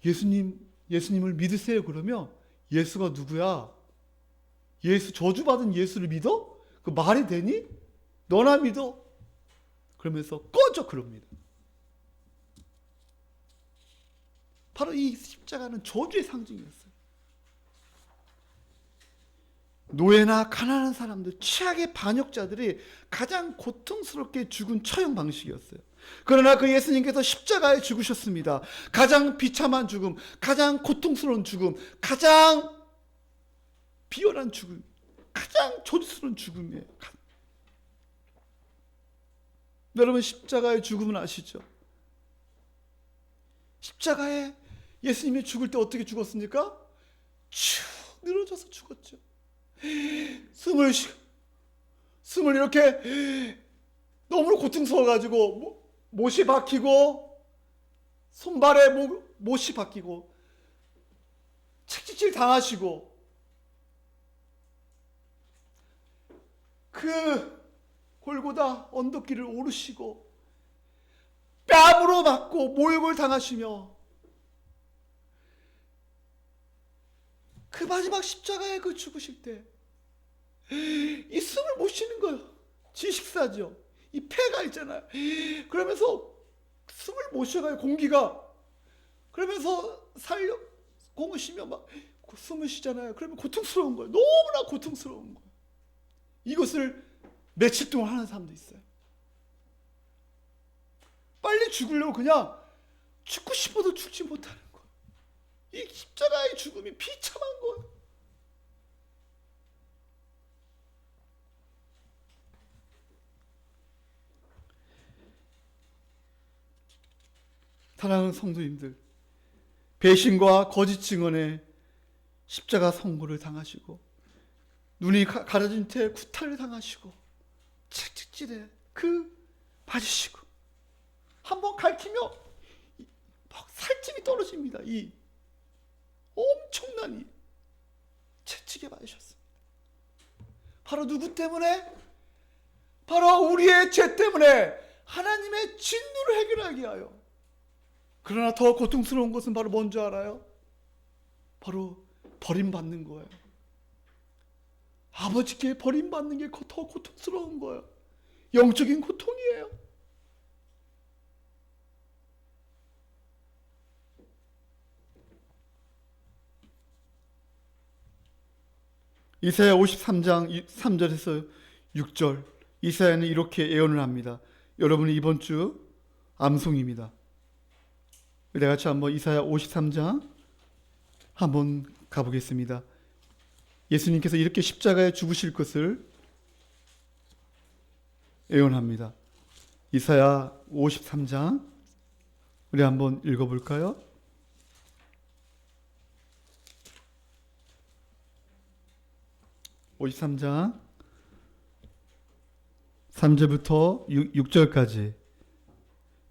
S1: 예수님 예수님을 믿으세요. 그러면 예수가 누구야? 예수, 저주받은 예수를 믿어? 그 말이 되니? 너나 믿어? 그러면서 꺼져 그럽니다. 바로 이 십자가는 저주의 상징이었어요. 노예나 가난한 사람들, 취약의 반역자들이 가장 고통스럽게 죽은 처형 방식이었어요. 그러나 그 예수님께서 십자가에 죽으셨습니다. 가장 비참한 죽음, 가장 고통스러운 죽음, 가장 비열한 죽음, 가장 저주스러운 죽음이에요. 여러분, 십자가의 죽음은 아시죠? 십자가에 예수님이 죽을 때 어떻게 죽었습니까? 쭉 늘어져서 죽었죠. 숨을 이렇게 너무 고통스러워가지고 못이 박히고 손발에 못이 박히고 채찍질 당하시고 그 골고다 언덕길을 오르시고 뺨으로 맞고 모욕을 당하시며 그 마지막 십자가에 그 죽으실 때 이 숨을 못 쉬는 거예요. 지식사죠. 이 폐가 있잖아요. 그러면서 숨을 못 쉬어가요. 공기가. 그러면서 공을 쉬면 막 숨을 쉬잖아요. 그러면 고통스러운 거예요. 너무나 고통스러운 거예요. 이것을 며칠 동안 하는 사람도 있어요. 빨리 죽으려고 그냥 죽고 싶어도 죽지 못하는 거예요. 이 십자가의 죽음이 비참한 거예요. 사랑하는 성도님들, 배신과 거짓 증언에 십자가 선고를 당하시고 눈이 가려진 채 구타를 당하시고 채찍질에 맞으시고 한번 갈키며 막 살집이 떨어집니다. 이 엄청난 이 채찍에 맞으셨습니다. 바로 누구 때문에? 바로 우리의 죄 때문에 하나님의 진노를 해결하기 위하여. 그러나 더 고통스러운 것은 바로 뭔지 알아요? 바로 버림받는 거예요. 아버지께 버림받는 게 더 고통스러운 거예요. 영적인 고통이에요. 이사야 53장 3절에서 6절, 이사야는 이렇게 예언을 합니다. 여러분이 이번 주 암송입니다. 우리 같이 한번 이사야 53장 한번 가보겠습니다. 예수님께서 이렇게 십자가에 죽으실 것을 예언합니다. 이사야 53장 우리 한번 읽어볼까요? (53장) 3절부터 6절까지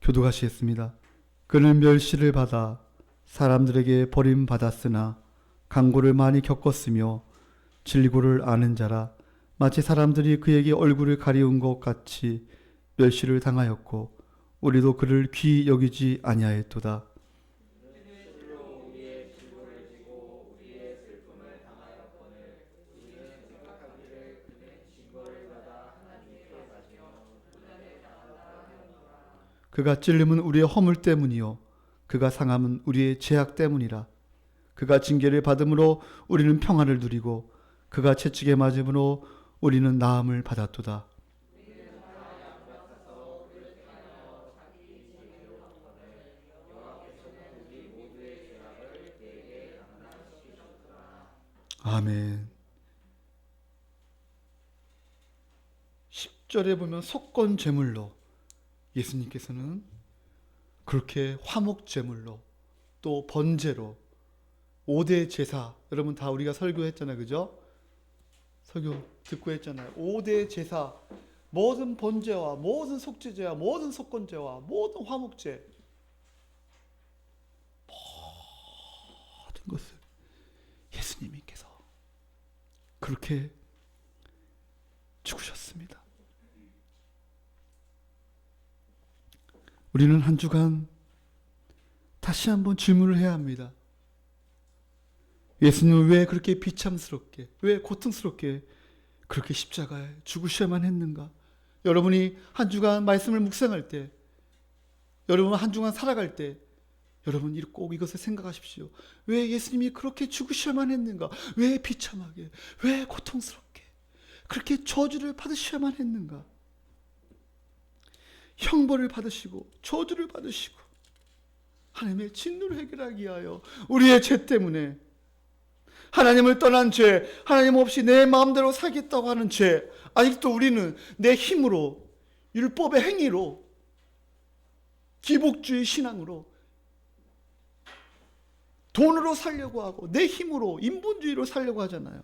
S1: 교독하시겠습니다. 그는 멸시를 받아 사람들에게 버림받았으나 강고를 많이 겪었으며 진리고를 아는 자라 마치 사람들이 그에게 얼굴을 가리운 것 같이 멸시를 당하였고 우리도 그를 귀히 여기지 아니하였도다. 그가 찔림은 우리의 허물 때문이요 그가 상함은 우리의 죄악 때문이라. 그가 징계를 받음으로 우리는 평안을 누리고 그가 채찍에 맞음으로 우리는 나음을 받았도다. 아멘. 10절에 보면 속건 제물로 예수님께서는 그렇게 화목 제물로 또 번제로 5대 제사, 여러분 다 우리가 설교했잖아요. 그죠? 설교 듣고 했잖아요. 5대 제사, 모든 번제와 모든 속죄제와 모든 속건제와 모든 화목제, 모든 것을 예수님께서 그렇게 죽으셨습니다. 우리는 한 주간 다시 한번 질문을 해야 합니다. 예수님은 왜 그렇게 비참스럽게, 왜 고통스럽게 그렇게 십자가에 죽으셔야만 했는가? 여러분이 한 주간 말씀을 묵상할 때, 여러분 한 주간 살아갈 때, 여러분 꼭 이것을 생각하십시오. 왜 예수님이 그렇게 죽으셔야만 했는가? 왜 비참하게, 왜 고통스럽게 그렇게 저주를 받으셔야만 했는가? 형벌을 받으시고 저주를 받으시고 하나님의 진노를 해결하기 위하여 우리의 죄 때문에, 하나님을 떠난 죄, 하나님 없이 내 마음대로 살겠다고 하는 죄, 아직도 우리는 내 힘으로, 율법의 행위로, 기복주의 신앙으로, 돈으로 살려고 하고 내 힘으로 인본주의로 살려고 하잖아요.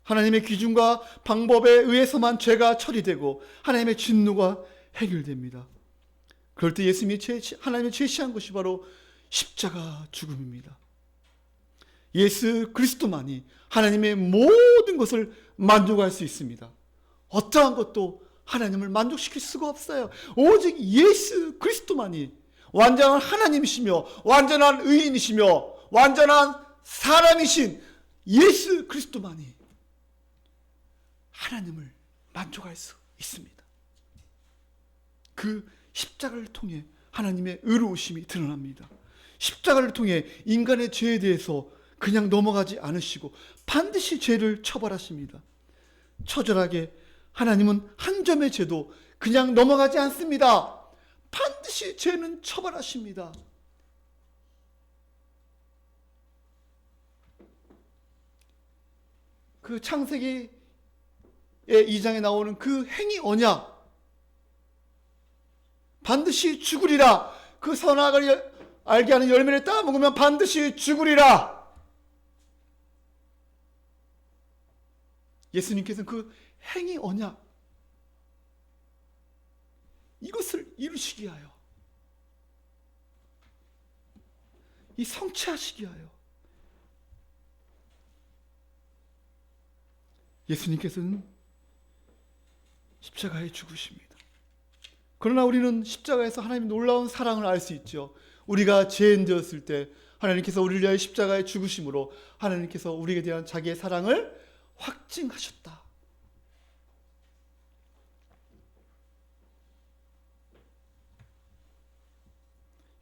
S1: 하나님의 기준과 방법에 의해서만 죄가 처리되고 하나님의 진노가 해결됩니다. 그럴 때 예수님이 하나님이 제시한 것이 바로 십자가 죽음입니다. 예수 그리스도만이 하나님의 모든 것을 만족할 수 있습니다. 어떠한 것도 하나님을 만족시킬 수가 없어요. 오직 예수 그리스도만이 완전한 하나님이시며 완전한 의인이시며 완전한 사람이신 예수 그리스도만이 하나님을 만족할 수 있습니다. 그 십자가를 통해 하나님의 의로우심이 드러납니다. 십자가를 통해 인간의 죄에 대해서 그냥 넘어가지 않으시고 반드시 죄를 처벌하십니다. 처절하게 하나님은 한 점의 죄도 그냥 넘어가지 않습니다. 반드시 죄는 처벌하십니다. 그 창세기 2장에 나오는 그 행위 언약, 반드시 죽으리라. 그 선악을 알게 하는 열매를 따먹으면 반드시 죽으리라. 예수님께서는 그 행위 언약, 이것을 이루시기 위하여, 이 성취하시기 위하여 예수님께서는 십자가에 죽으십니다. 그러나 우리는 십자가에서 하나님의 놀라운 사랑을 알 수 있죠. 우리가 죄인 되었을 때 하나님께서 우리를 위하여 십자가에 죽으심으로 하나님께서 우리에 대한 자기의 사랑을 확증하셨다.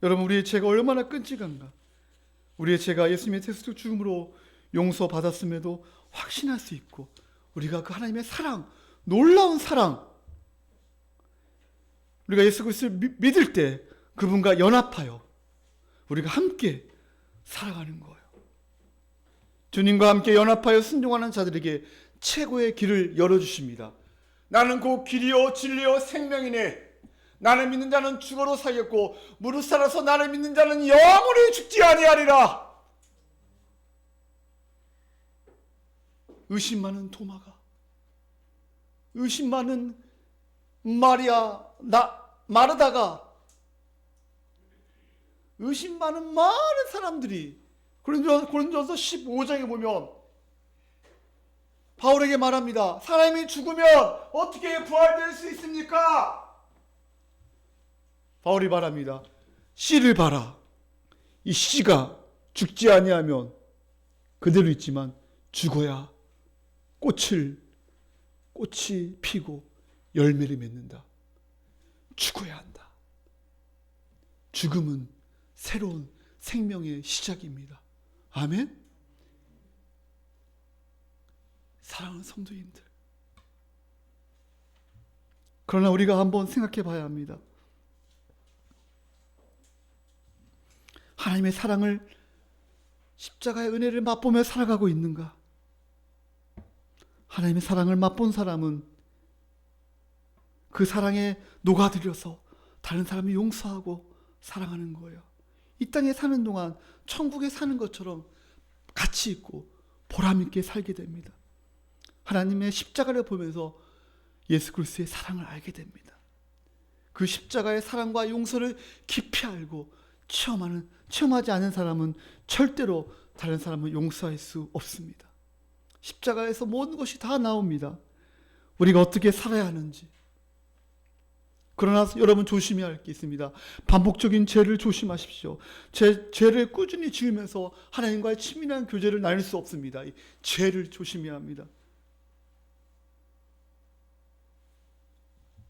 S1: 여러분, 우리의 죄가 얼마나 끔찍한가. 우리의 죄가 예수님의 태수 죽음으로 용서받았음에도 확신할 수 있고, 우리가 그 하나님의 사랑, 놀라운 사랑, 우리가 예수 그리스도를 믿을 때 그분과 연합하여 우리가 함께 살아가는 거예요. 주님과 함께 연합하여 순종하는 자들에게 최고의 길을 열어주십니다. 나는 곧 길이요 진리요 생명이네. 나를 믿는 자는 죽어도 살겠고 무릇 살아서 나를 믿는 자는 영원히 죽지 아니하리라. 의심 많은 도마가, 의심 많은 마르다가, 의심 많은 사람들이 고린도전서 15장에 보면 바울에게 말합니다. 사람이 죽으면 어떻게 부활될 수 있습니까? 바울이 말합니다. 씨를 봐라. 이 씨가 죽지 아니하면 그대로 있지만 죽어야 꽃이 피고 열매를 맺는다. 죽어야 한다. 죽음은 새로운 생명의 시작입니다. 아멘? 사랑하는 성도님들, 그러나 우리가 한번 생각해 봐야 합니다. 하나님의 사랑을, 십자가의 은혜를 맛보며 살아가고 있는가? 하나님의 사랑을 맛본 사람은 그 사랑에 녹아들여서 다른 사람을 용서하고 사랑하는 거예요. 이 땅에 사는 동안 천국에 사는 것처럼 가치 있고 보람 있게 살게 됩니다. 하나님의 십자가를 보면서 예수 그리스도의 사랑을 알게 됩니다. 그 십자가의 사랑과 용서를 깊이 알고 체험하지 않은 사람은 절대로 다른 사람을 용서할 수 없습니다. 십자가에서 모든 것이 다 나옵니다. 우리가 어떻게 살아야 하는지, 그러나 여러분 조심해야 할 게 있습니다. 반복적인 죄를 조심하십시오. 죄를 꾸준히 지으면서 하나님과의 친밀한 교제를 나눌 수 없습니다. 이 죄를 조심해야 합니다.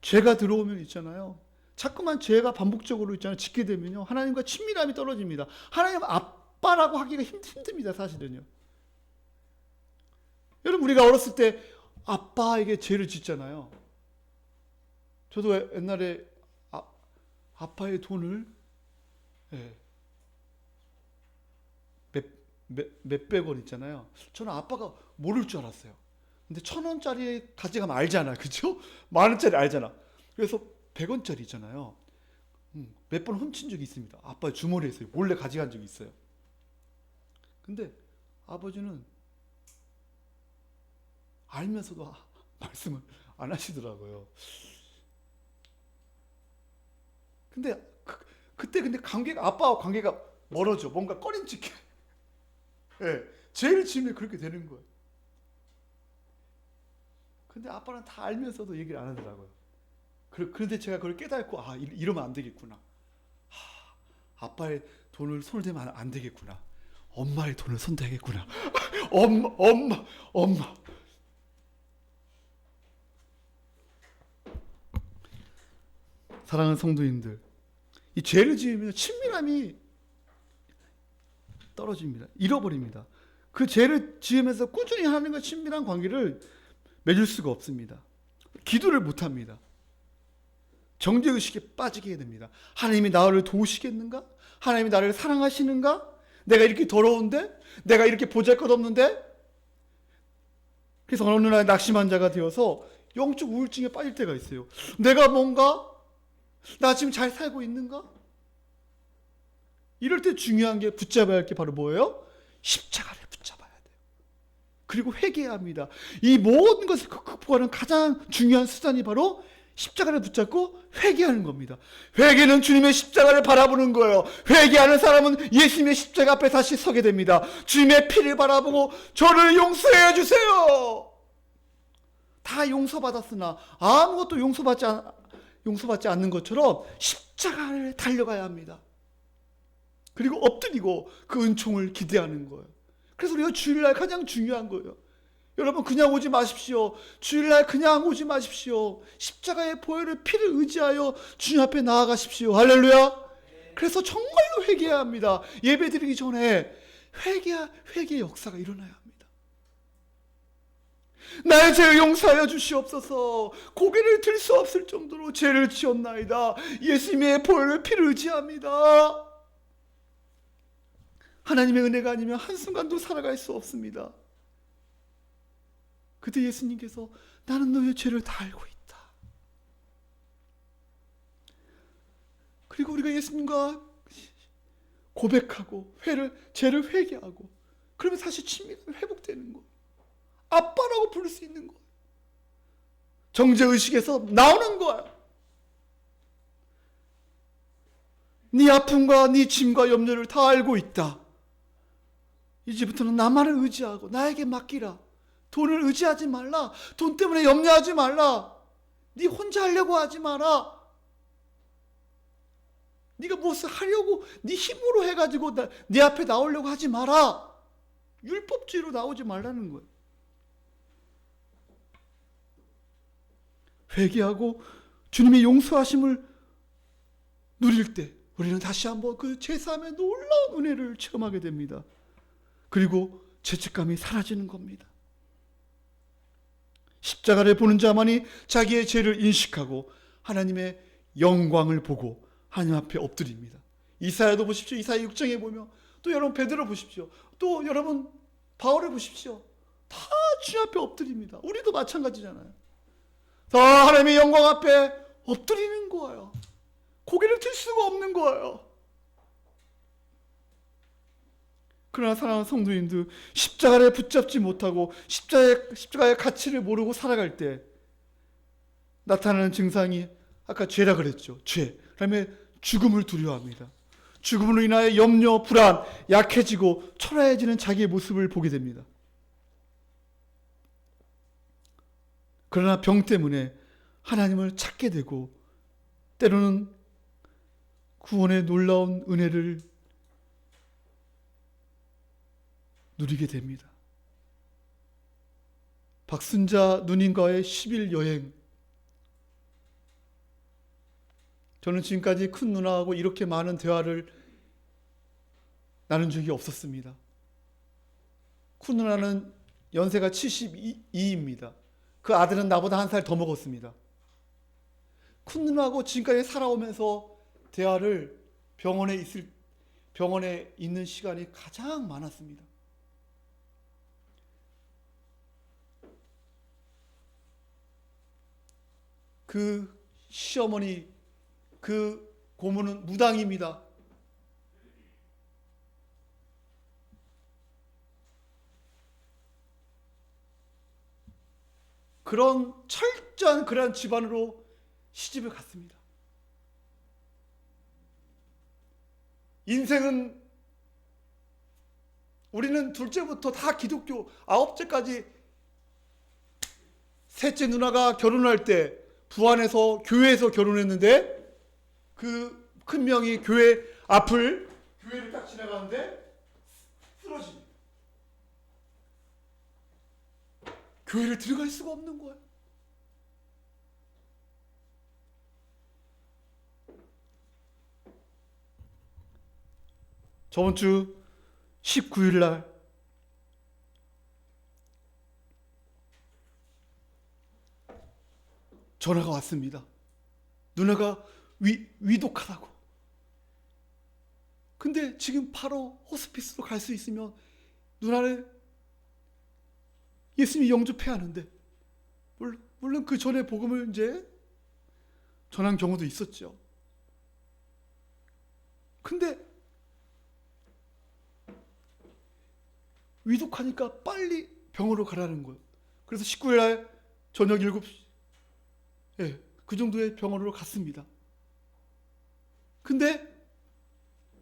S1: 죄가 들어오면 있잖아요. 자꾸만 죄가 반복적으로 있잖아요. 짓게 되면요. 하나님과 친밀함이 떨어집니다. 하나님 아빠라고 하기가 힘듭니다. 사실은요. 여러분 우리가 어렸을 때 아빠에게 죄를 짓잖아요. 저도 옛날에 아빠의 돈을 몇백 원 있잖아요. 저는 아빠가 모를 줄 알았어요. 근데 1,000원짜리 가져가면 알잖아. 그죠? 10,000원짜리 알잖아. 그래서 100원짜리 있잖아요. 몇 번 훔친 적이 있습니다. 아빠 주머니에서 몰래 가져간 적이 있어요. 근데 아버지는 알면서도 말씀을 안 하시더라고요. 근데 그때 관계가 아빠와 관계가 멀어져. 뭔가 꺼림칙해. 죄를 지으면 그렇게 되는 거예요. 근데 아빠는 다 알면서도 얘기를 안 하더라고요. 그런데 제가 그걸 깨닫고 이러면 안 되겠구나. 아빠의 돈을 손을 대면 안 되겠구나. 엄마의 돈을 손대겠구나. 엄마. 사랑하는 성도님들, 이 죄를 지으면 친밀함이 떨어집니다. 잃어버립니다. 그 죄를 지으면서 꾸준히 하나님과 친밀한 관계를 맺을 수가 없습니다. 기도를 못합니다. 정죄의식에 빠지게 됩니다. 하나님이 나를 도우시겠는가? 하나님이 나를 사랑하시는가? 내가 이렇게 더러운데? 내가 이렇게 보잘것없는데? 그래서 어느 날 낙심한 자가 되어서 영적 우울증에 빠질 때가 있어요. 내가 뭔가? 나 지금 잘 살고 있는가? 이럴 때 중요한 게 붙잡아야 할 게 바로 뭐예요? 십자가를 붙잡아야 돼요. 그리고 회개해야 합니다. 이 모든 것을 극복하는 가장 중요한 수단이 바로 십자가를 붙잡고 회개하는 겁니다. 회개는 주님의 십자가를 바라보는 거예요. 회개하는 사람은 예수님의 십자가 앞에 다시 서게 됩니다. 주님의 피를 바라보고 저를 용서해 주세요. 다 용서받았으나 아무것도 용서받지 않는 것처럼 십자가를 달려가야 합니다. 그리고 엎드리고 그 은총을 기대하는 거예요. 그래서 우리가 주일날 가장 중요한 거예요. 여러분 그냥 오지 마십시오. 주일날 그냥 오지 마십시오. 십자가의 보혈의 피를 의지하여 주님 앞에 나아가십시오. 할렐루야. 그래서 정말로 회개해야 합니다. 예배 드리기 전에 회개의 역사가 일어나야 합니다. 나의 죄를 용서하여 주시옵소서. 고개를 들 수 없을 정도로 죄를 지었나이다. 예수님의 보혈의 피를 의지합니다. 하나님의 은혜가 아니면 한순간도 살아갈 수 없습니다. 그때 예수님께서 나는 너의 죄를 다 알고 있다. 그리고 우리가 예수님과 고백하고 죄를 회개하고 그러면 사실 친밀함이 회복되는 거예요. 아빠라고 부를 수 있는 거예요. 정죄의식에서 나오는 거예요. 네 아픔과 네 짐과 염려를 다 알고 있다. 이제부터는 나만을 의지하고 나에게 맡기라. 돈을 의지하지 말라. 돈 때문에 염려하지 말라. 네 혼자 하려고 하지 마라. 네가 무엇을 하려고 네 힘으로 해가지고 네 앞에 나오려고 하지 마라. 율법주의로 나오지 말라는 거예요. 회개하고 주님의 용서하심을 누릴 때 우리는 다시 한번 그 제사함의 놀라운 은혜를 체험하게 됩니다. 그리고 죄책감이 사라지는 겁니다. 십자가를 보는 자만이 자기의 죄를 인식하고 하나님의 영광을 보고 하나님 앞에 엎드립니다. 이사야도 보십시오. 이사야 6장에 보면 또 여러분 베드로 보십시오. 또 여러분 바울을 보십시오. 다 주님 앞에 엎드립니다. 우리도 마찬가지잖아요. 다 하나님의 영광 앞에 엎드리는 거예요. 고개를 들 수가 없는 거예요. 그러나 사랑하는 성도님들, 십자가를 붙잡지 못하고 십자가의 가치를 모르고 살아갈 때 나타나는 증상이 아까 죄라 그랬죠. 죄. 그다음에 죽음을 두려워합니다. 죽음으로 인하여 염려, 불안, 약해지고 초라해지는 자기의 모습을 보게 됩니다. 그러나 병 때문에 하나님을 찾게 되고 때로는 구원의 놀라운 은혜를 누리게 됩니다. 박순자 누님과의 10일 여행. 저는 지금까지 큰 누나하고 이렇게 많은 대화를 나눈 적이 없었습니다. 큰 누나는 연세가 72입니다. 그 아들은 나보다 한 살 더 먹었습니다. 큰 누나하고 지금까지 살아오면서 대화를 병원에 있는 시간이 가장 많았습니다. 그 시어머니, 그 고모는 무당입니다. 그런 철저한 그러한 집안으로 시집을 갔습니다. 인생은 우리는 둘째부터 다 기독교, 아홉째까지 셋째 누나가 결혼할 때 부안에서 교회에서 결혼했는데 그 큰 명이 교회를 딱 지나가는데 쓰러집니다. 교회를 들어갈 수가 없는 거예요. 저번 주 19일 날 전화가 왔습니다. 누나가 위독하다고. 근데 지금 바로 호스피스로 갈 수 있으면 누나를 예수님이 영접해야 하는데, 물론 그 전에 복음을 이제 전한 경우도 있었죠. 근데 위독하니까 빨리 병원으로 가라는 거예요. 그래서 19일 날 저녁 7시, 그 정도의 병원으로 갔습니다. 근데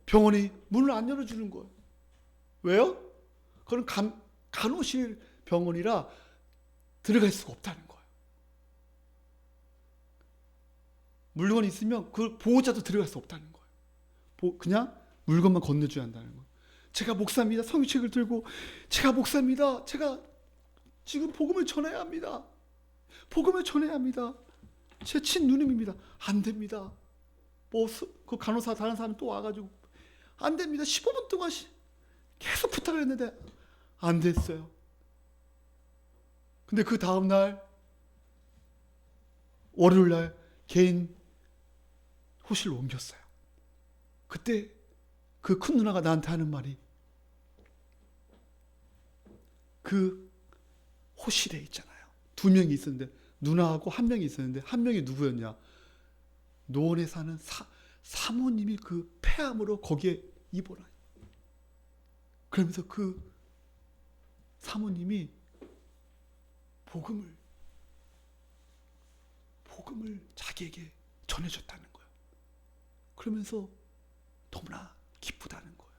S1: 병원이 문을 안 열어주는 거예요. 왜요? 그건 간호실 병원이라 들어갈 수가 없다는 거예요. 물건이 있으면 그 보호자도 들어갈 수 없다는 거예요. 그냥 물건만 건네줘야 한다는 거예요. 제가 목사입니다. 성경책을 들고 제가 목사입니다. 제가 지금 복음을 전해야 합니다. 복음을 전해야 합니다. 제 친누님입니다. 안 됩니다. 그 간호사 다른 사람이 또 와가지고 안 됩니다. 15분 동안 계속 부탁을 했는데 안 됐어요. 근데 그 다음날 월요일날 개인 호실로 옮겼어요. 그때 그 큰 누나가 나한테 하는 말이, 그 호실에 있잖아요. 2명이 있었는데 누나하고 1명이 있었는데 1명이 누구였냐? 노원에 사는 사모님이 그 폐암으로 거기에 입원해요. 그러면서 그 사모님이 복음을 자기에게 전해줬다는 거예요. 그러면서 너무나 기쁘다는 거예요.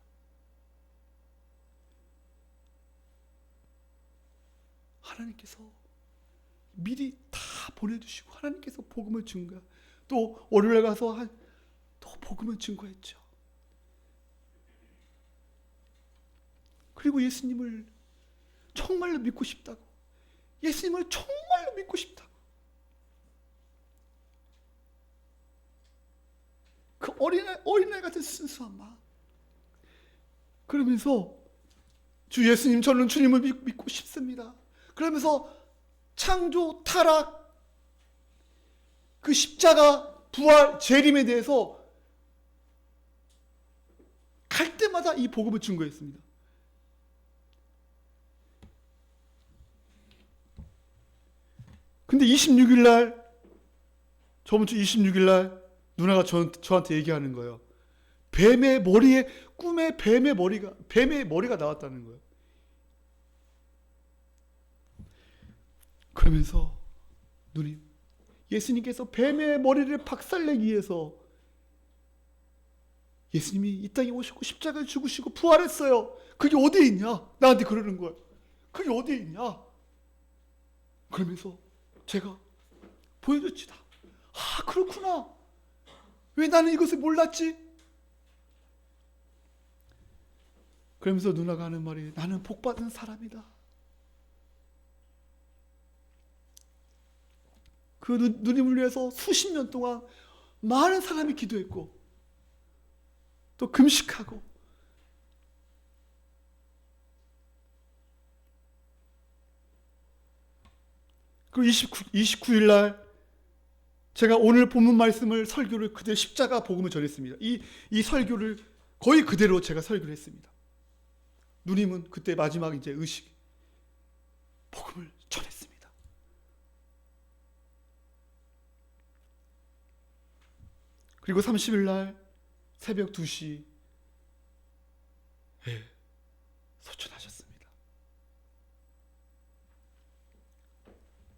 S1: 하나님께서 미리 다 보내주시고 하나님께서 복음을 증거, 또 월요일에 가서 또 복음을 증거했죠. 그리고 예수님을 정말로 믿고 싶다고, 예수님을 정말로 믿고 싶다고, 그 어린아이 같은 순수한 마음. 그러면서 주 예수님, 저는 주님을 믿고 싶습니다. 그러면서 창조, 타락, 그 십자가, 부활, 재림에 대해서 갈 때마다 이 복음을 증거했습니다. 근데 26일 날, 저번 주 26일 날 누나가 저한테 얘기하는 거예요. 꿈에 뱀의 머리가 나왔다는 거예요. 그러면서 누님, 예수님께서 뱀의 머리를 박살내기 위해서 예수님이 이 땅에 오셨고 십자가를 죽으시고 부활했어요. 그게 어디에 있냐? 나한테 그러는 거예요. 그게 어디에 있냐? 그러면서 제가 보여줬지다. 아, 그렇구나. 왜 나는 이것을 몰랐지? 그러면서 누나가 하는 말이 나는 복받은 사람이다. 그 누님을 위해서 수십 년 동안 많은 사람이 기도했고 또 금식하고 그리고 29일 날 제가 오늘 본문 말씀을 설교를 그대로 십자가 복음을 전했습니다. 이 설교를 거의 그대로 제가 설교를 했습니다. 누님은 그때 마지막 이제 의식 복음을 전했습니다. 그리고 30일 날 새벽 2시 소천하셨습니다.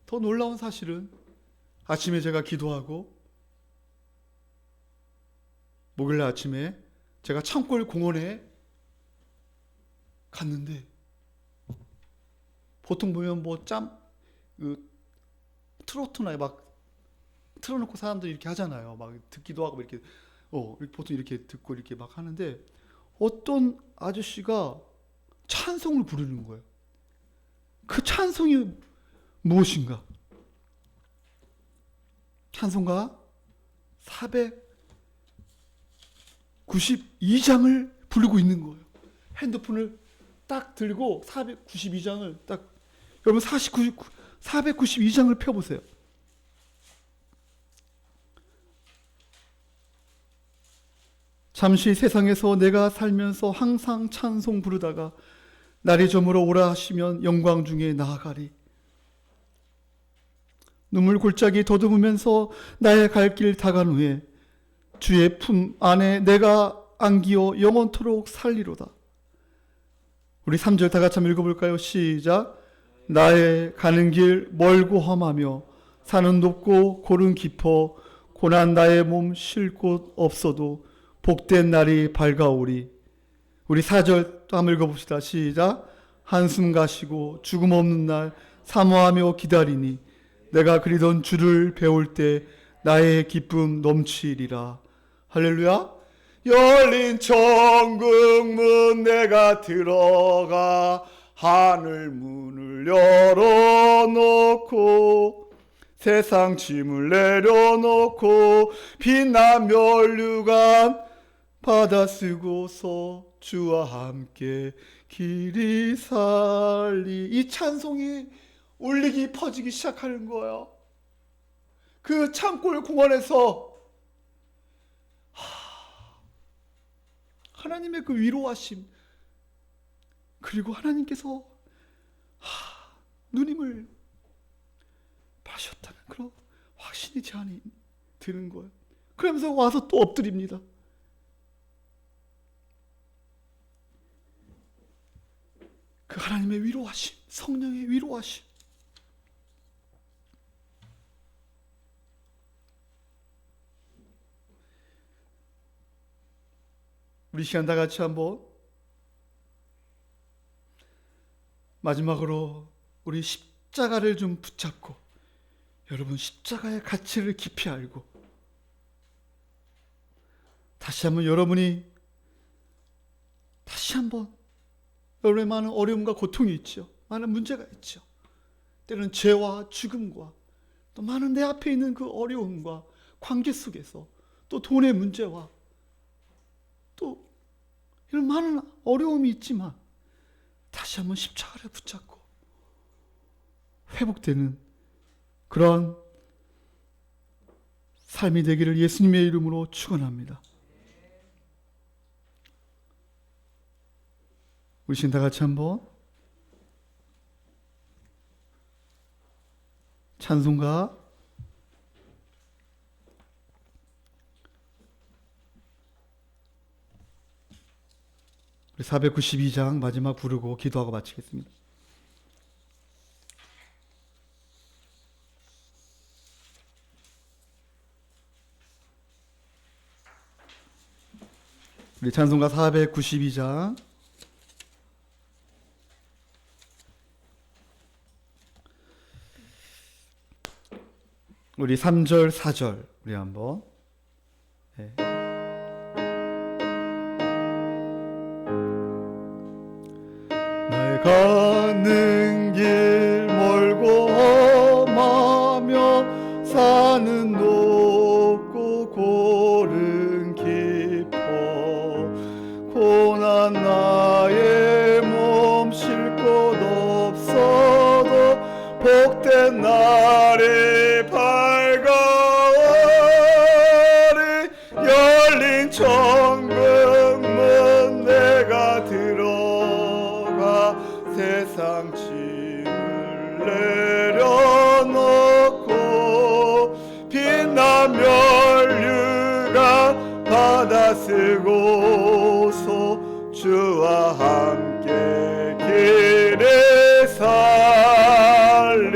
S1: 더 놀라운 사실은 아침에 제가 기도하고 목요일 아침에 제가 창골 공원에 갔는데 보통 보면 트로트나 막 틀어놓고 사람들이 이렇게 하잖아요. 막 듣기도 하고 이렇게 보통 이렇게 듣고 이렇게 막 하는데 어떤 아저씨가 찬송을 부르는 거예요. 그 찬송이 무엇인가? 찬송가 492장을 부르고 있는 거예요. 핸드폰을 딱 들고 492장을 딱 여러분 492장을 펴보세요. 잠시 세상에서 내가 살면서 항상 찬송 부르다가 날이 저물어 오라 하시면 영광 중에 나아가리. 눈물 골짜기 더듬으면서 나의 갈 길 다간 후에 주의 품 안에 내가 안기어 영원토록 살리로다. 우리 3절 다 같이 한번 읽어볼까요? 시작. 나의 가는 길 멀고 험하며 산은 높고 골은 깊어 고난 나의 몸 쉴 곳 없어도 복된 날이 밝아오리. 우리 4절 또 한번 읽어봅시다. 시작. 한숨 가시고 죽음 없는 날 사모하며 기다리니 내가 그리던 주를 배울 때 나의 기쁨 넘치리라. 할렐루야. 열린 천국문 내가 들어가 하늘 문을 열어놓고 세상 짐을 내려놓고 빛난 면류관 받아 쓰고서 주와 함께 길이 살리. 이 찬송이 울리기 퍼지기 시작하는 거예요. 그 창골 공원에서 하나님의 그 위로하심 그리고 하나님께서 누님을 봐주셨다는 그런 확신이 제 안에 드는 거예요. 그러면서 와서 또 엎드립니다. 그 하나님의 위로하심, 성령의 위로하심. 우리 시간 다 같이 한번 마지막으로 우리 십자가를 좀 붙잡고 여러분 십자가의 가치를 깊이 알고 다시 한번 여러분이 다시 한번 여러분의 많은 어려움과 고통이 있죠. 많은 문제가 있죠. 때로는 죄와 죽음과 또 많은 내 앞에 있는 그 어려움과 관계 속에서 또 돈의 문제와 또 이런 많은 어려움이 있지만 다시 한번 십자가를 붙잡고 회복되는 그러한 삶이 되기를 예수님의 이름으로 축원합니다. 우리 신 다 같이 한번 찬송가 492장 마지막 부르고 기도하고 마치겠습니다. 우리 찬송가 492장 우리 3절 4절 우리 한번 나의 가는 길 멀고 험하며 산은 높고 골은 깊어 고난 나의 몸 쉴 곳 없어도 복된 날이 밝아오리 열린 천국문 내가 들어가 세상 짐을 내려놓고 빛난 면류가 받아 쓰고서 주와 함께 길에 살리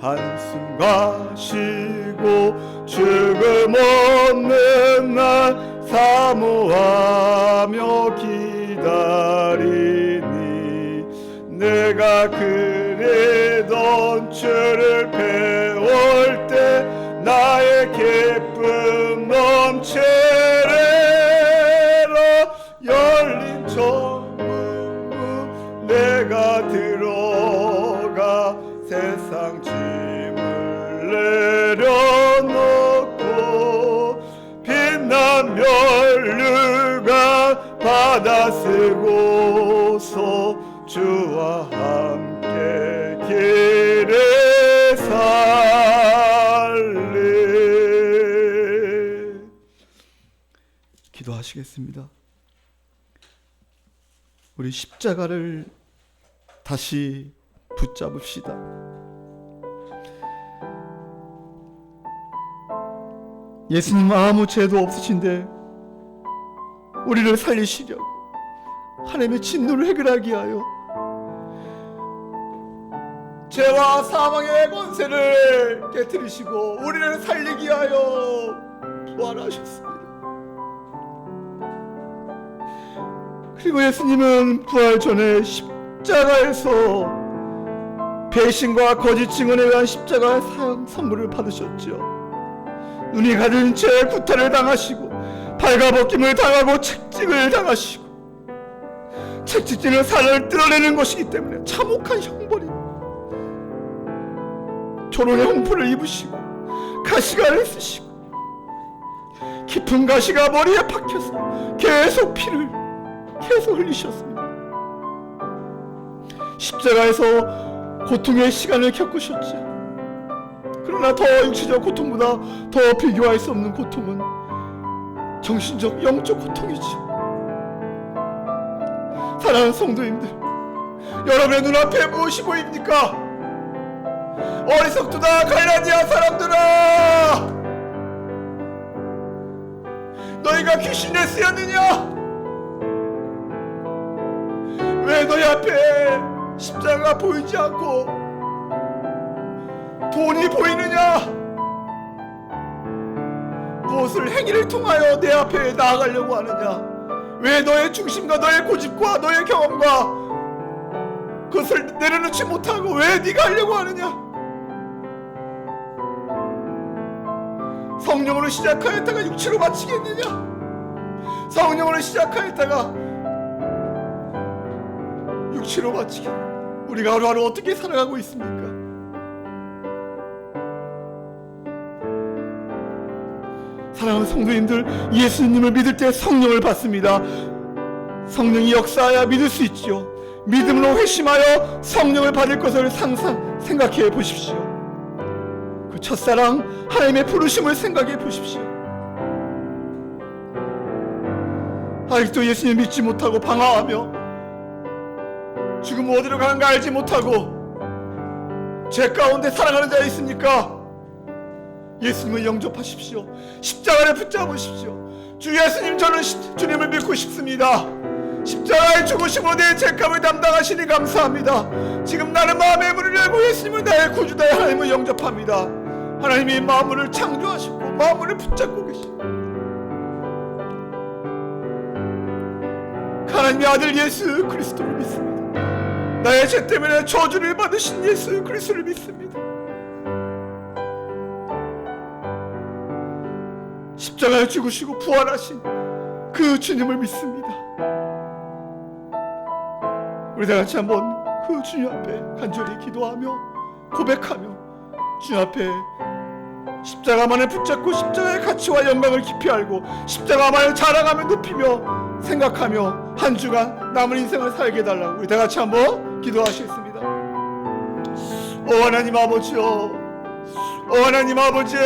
S1: 한숨 쉬고 죽음 없는 날 사모하며 기다리니 내가 그리던 주를 배울 때 나의 기쁨 넘치리라 열린 천국문 내가 들어가 세상 짐을 내려놓고 빛난 면류관 받아 쓰고서 주와 함께 길에 살리. 기도하시겠습니다. 우리 십자가를 다시 붙잡읍시다. 예수님 아무 죄도 없으신데 우리를 살리시려고 하나님의 진노를 해결하기 위하여 죄와 사망의 권세를 깨뜨리시고 우리를 살리기 위하여 부활하셨습니다. 그리고 예수님은 부활 전에 십자가에서 배신과 거짓 증언에 의한 십자가의 사형 선물을 받으셨죠. 눈이 가린 죄의 구타를 당하시고 발가벗김을 당하고 책찍을 당하시고 책찍질은 살을 뜯어내는 것이기 때문에 참혹한 형벌입니다. 조롱의 홍포를 입으시고 가시관을 쓰시고 깊은 가시가 머리에 박혀서 계속 피를 계속 흘리셨습니다. 십자가에서 고통의 시간을 겪으셨죠. 그러나 더 육체적 고통보다 더 비교할 수 없는 고통은 정신적 영적 고통이죠. 사랑하는 성도님들, 여러분의 눈앞에 무엇이 보입니까? 어리석도다 갈라디아 사람들아, 너희가 귀신에 쓰였느냐? 왜 너희 앞에 십자가가 보이지 않고 돈이 보이느냐? 무엇을 행위를 통하여 내 앞에 나아가려고 하느냐? 왜 너의 중심과 너의 고집과 너의 경험과 그것을 내려놓지 못하고 왜 네가 하려고 하느냐? 성령으로 시작하였다가 육체로 마치겠느냐? 성령으로 시작하였다가 육체로 마치겠느냐? 우리가 하루하루 어떻게 살아가고 있습니까? 사랑하는 성도님들, 예수님을 믿을 때 성령을 받습니다. 성령이 역사하여 믿을 수 있지요. 믿음으로 회심하여 성령을 받을 것을 생각해 보십시오. 그 첫사랑 하나님의 부르심을 생각해 보십시오. 아직도 예수님 믿지 못하고 방황하며 지금 어디로 가는가 알지 못하고 죄 가운데 살아가는 자 있습니까? 예수님을 영접하십시오. 십자가를 붙잡으십시오. 주 예수님, 저는 주님을 믿고 싶습니다. 십자가의 죽으심으로 내 죄값을 담당하시니 감사합니다. 지금 나는 마음의 문을 열고 예수님을 나의 구주, 나의 하나님을 영접합니다. 하나님이 마음을 창조하시고 마음을 붙잡고 계십니다. 하나님의 아들 예수 그리스도를 믿습니다. 나의 죄 때문에 저주를 받으신 예수 그리스도를 믿습니다. 십자가에 죽으시고 부활하신 그 주님을 믿습니다. 우리 다 같이 한번 그 주님 앞에 간절히 기도하며 고백하며 주님 앞에 십자가만을 붙잡고 십자가의 가치와 영광을 깊이 알고 십자가만을 자랑하며 높이며 생각하며 한 주간 남은 인생을 살게 해달라고 우리 다 같이 한번 기도하시겠습니다. 오 하나님 아버지여, 오 하나님 아버지,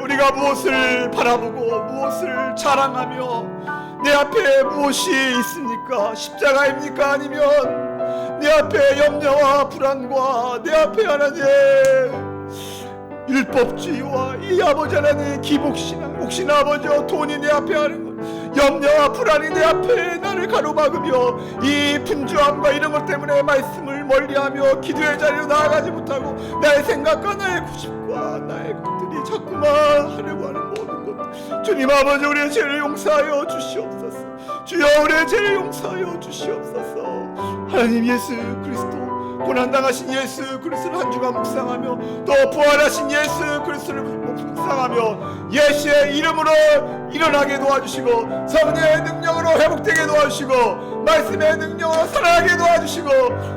S1: 우리가 무엇을 바라보고 무엇을 자랑하며 내 앞에 무엇이 있습니까? 십자가입니까? 아니면 내 앞에 염려와 불안과 내 앞에 하나님 율법주의와 이 아버지 하나님 기복신앙, 혹시나 아버지여 돈이 내 앞에 하는 것, 염려와 불안이 내 앞에 나를 가로막으며 이 분주함과 이런 것 때문에 말씀을 멀리하며 기도의 자리로 나아가지 못하고 나의 생각과 나의 고집과 나의 것들이 자꾸만 하려고 하는 모든 것, 주님 아버지 우리의 죄를 용서하여 주시옵소서. 주여 우리의 죄를 용서하여 주시옵소서. 하나님 예수 그리스도 고난당하신 예수 그리스도를 한 주간 묵상하며 또 부활하신 예수 그리스도를 묵상하며 예수의 이름으로 일어나게 도와주시고 성령의 능력으로 회복되게 도와주시고 말씀의 능력으로 살아가게 도와주시고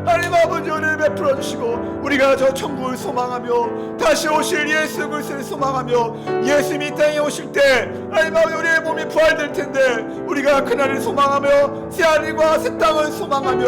S1: 하나님 아버지 은혜를 베풀어 주시고 우리가 저 천국을 소망하며 다시 오실 예수 그리스도를 소망하며 예수님이 이 땅에 오실 때 하나님 아버지 우리의 몸이 부활될 텐데 우리가 그날을 소망하며 새하늘과 새 땅을 소망하며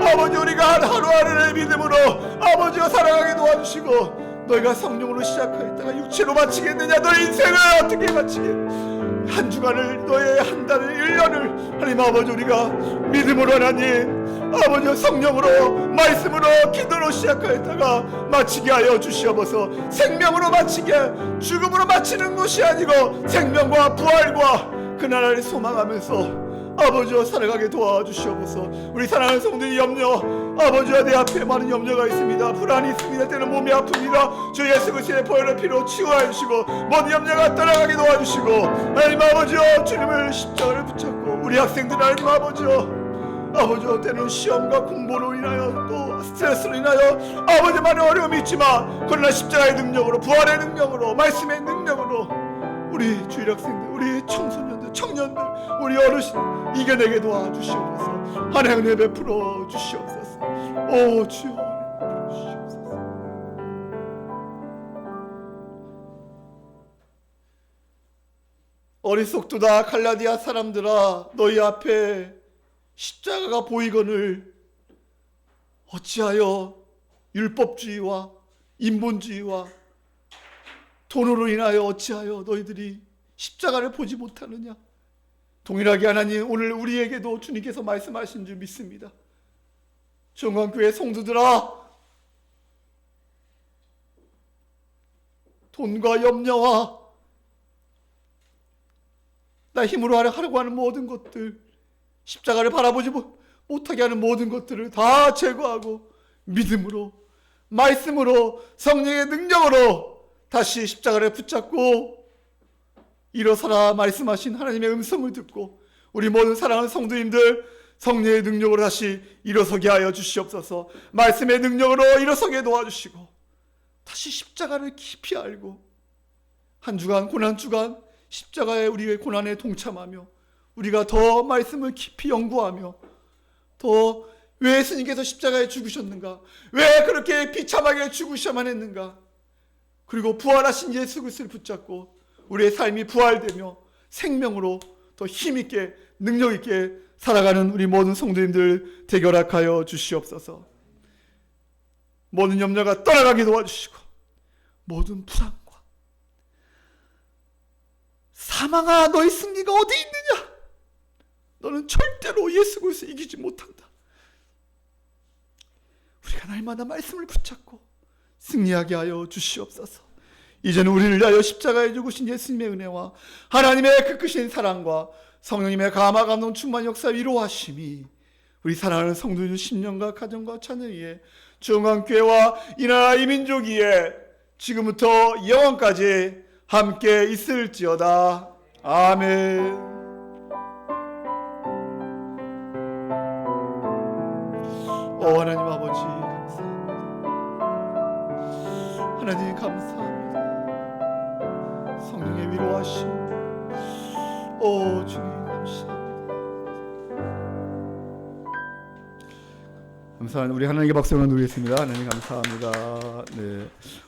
S1: 아버지 우리가 하루하루를 믿음으로 아버지와 살아가게 도와주시고 너희가 성령으로 시작하였다가 육체로 마치겠느냐? 너희 인생을 어떻게 마치겠느냐? 한 주간을 너의 한 달을 1년을 하나님 아버지 우리가 믿음으로 하나님 아버지 성령으로 말씀으로 기도로 시작하였다가 마치게 하여 주시옵소서. 생명으로 마치게 죽음으로 마치는 것이 아니고 생명과 부활과 그날을 소망하면서 아버지와 살아가게 도와주시옵소서. 우리 사랑하는 성도의 염려 아버지와 내 앞에 많은 염려가 있습니다. 불안이 있습니다. 때는 몸이 아픕니다. 주 예수 그리스도의 보혈의 피로 치유하여 주시고 모든 염려가 떠나가게 도와주시고 하나님 아버지여 주님을 십자가를 붙잡고 우리 학생들 하나님 아버지여 때는 시험과 공부로 인하여 또 스트레스로 인하여 아버지 많은 어려움이 있지만 그러나 십자가의 능력으로 부활의 능력으로 말씀의 능력으로 우리 주일 학생들 우리 청소년들 청년들 우리 어르신 이겨내게 도와주시옵소서. 하나님 은혜 베풀어 주시옵소서. 오 주여 은혜 베풀어 주시옵소서. 어리석도다 갈라디아 사람들아 너희 앞에 십자가가 보이거늘 어찌하여 율법주의와 인본주의와 돈으로 인하여 어찌하여 너희들이 십자가를 보지 못하느냐? 동일하게 하나님 오늘 우리에게도 주님께서 말씀하신 줄 믿습니다. 정광교회 성도들아 돈과 염려와 나 힘으로 하려고 하는 모든 것들 십자가를 바라보지 못하게 하는 모든 것들을 다 제거하고 믿음으로 말씀으로 성령의 능력으로 다시 십자가를 붙잡고 일어서라 말씀하신 하나님의 음성을 듣고 우리 모든 사랑하는 성도님들 성령의 능력으로 다시 일어서게 하여 주시옵소서. 말씀의 능력으로 일어서게 도와주시고 다시 십자가를 깊이 알고 한 주간 고난 주간 십자가의 우리의 고난에 동참하며 우리가 더 말씀을 깊이 연구하며 더 왜 예수님께서 십자가에 죽으셨는가? 왜 그렇게 비참하게 죽으셔야만 했는가? 그리고 부활하신 예수 그리스도를 붙잡고 우리의 삶이 부활되며 생명으로 더 힘있게 능력있게 살아가는 우리 모든 성도님들 되게 허락하여 주시옵소서. 모든 염려가 떠나가게 도와주시고 모든 불안과 사망아 너의 승리가 어디 있느냐? 너는 절대로 예수 그리스도 이기지 못한다. 우리가 날마다 말씀을 붙잡고 승리하게 하여 주시옵소서. 이제는 우리를 위하여 십자가에 죽으신 예수님의 은혜와 하나님의 그 크신 사랑과 성령님의 감화 감동 충만 역사 위로하심이 우리 사랑하는 성도들 심령과 가정과 자녀 위에 중앙교회와 이 나라 이 민족 위에 지금부터 영원까지 함께 있을지어다. 아멘. 하나님 아버지 감사합니다. 하나님 감사합니다. 성령의 위로하심 오 주님 감사합니다. 감사한 우리 하나님께 박수 한번 드리겠습니다. 하나님 감사합니다. 네,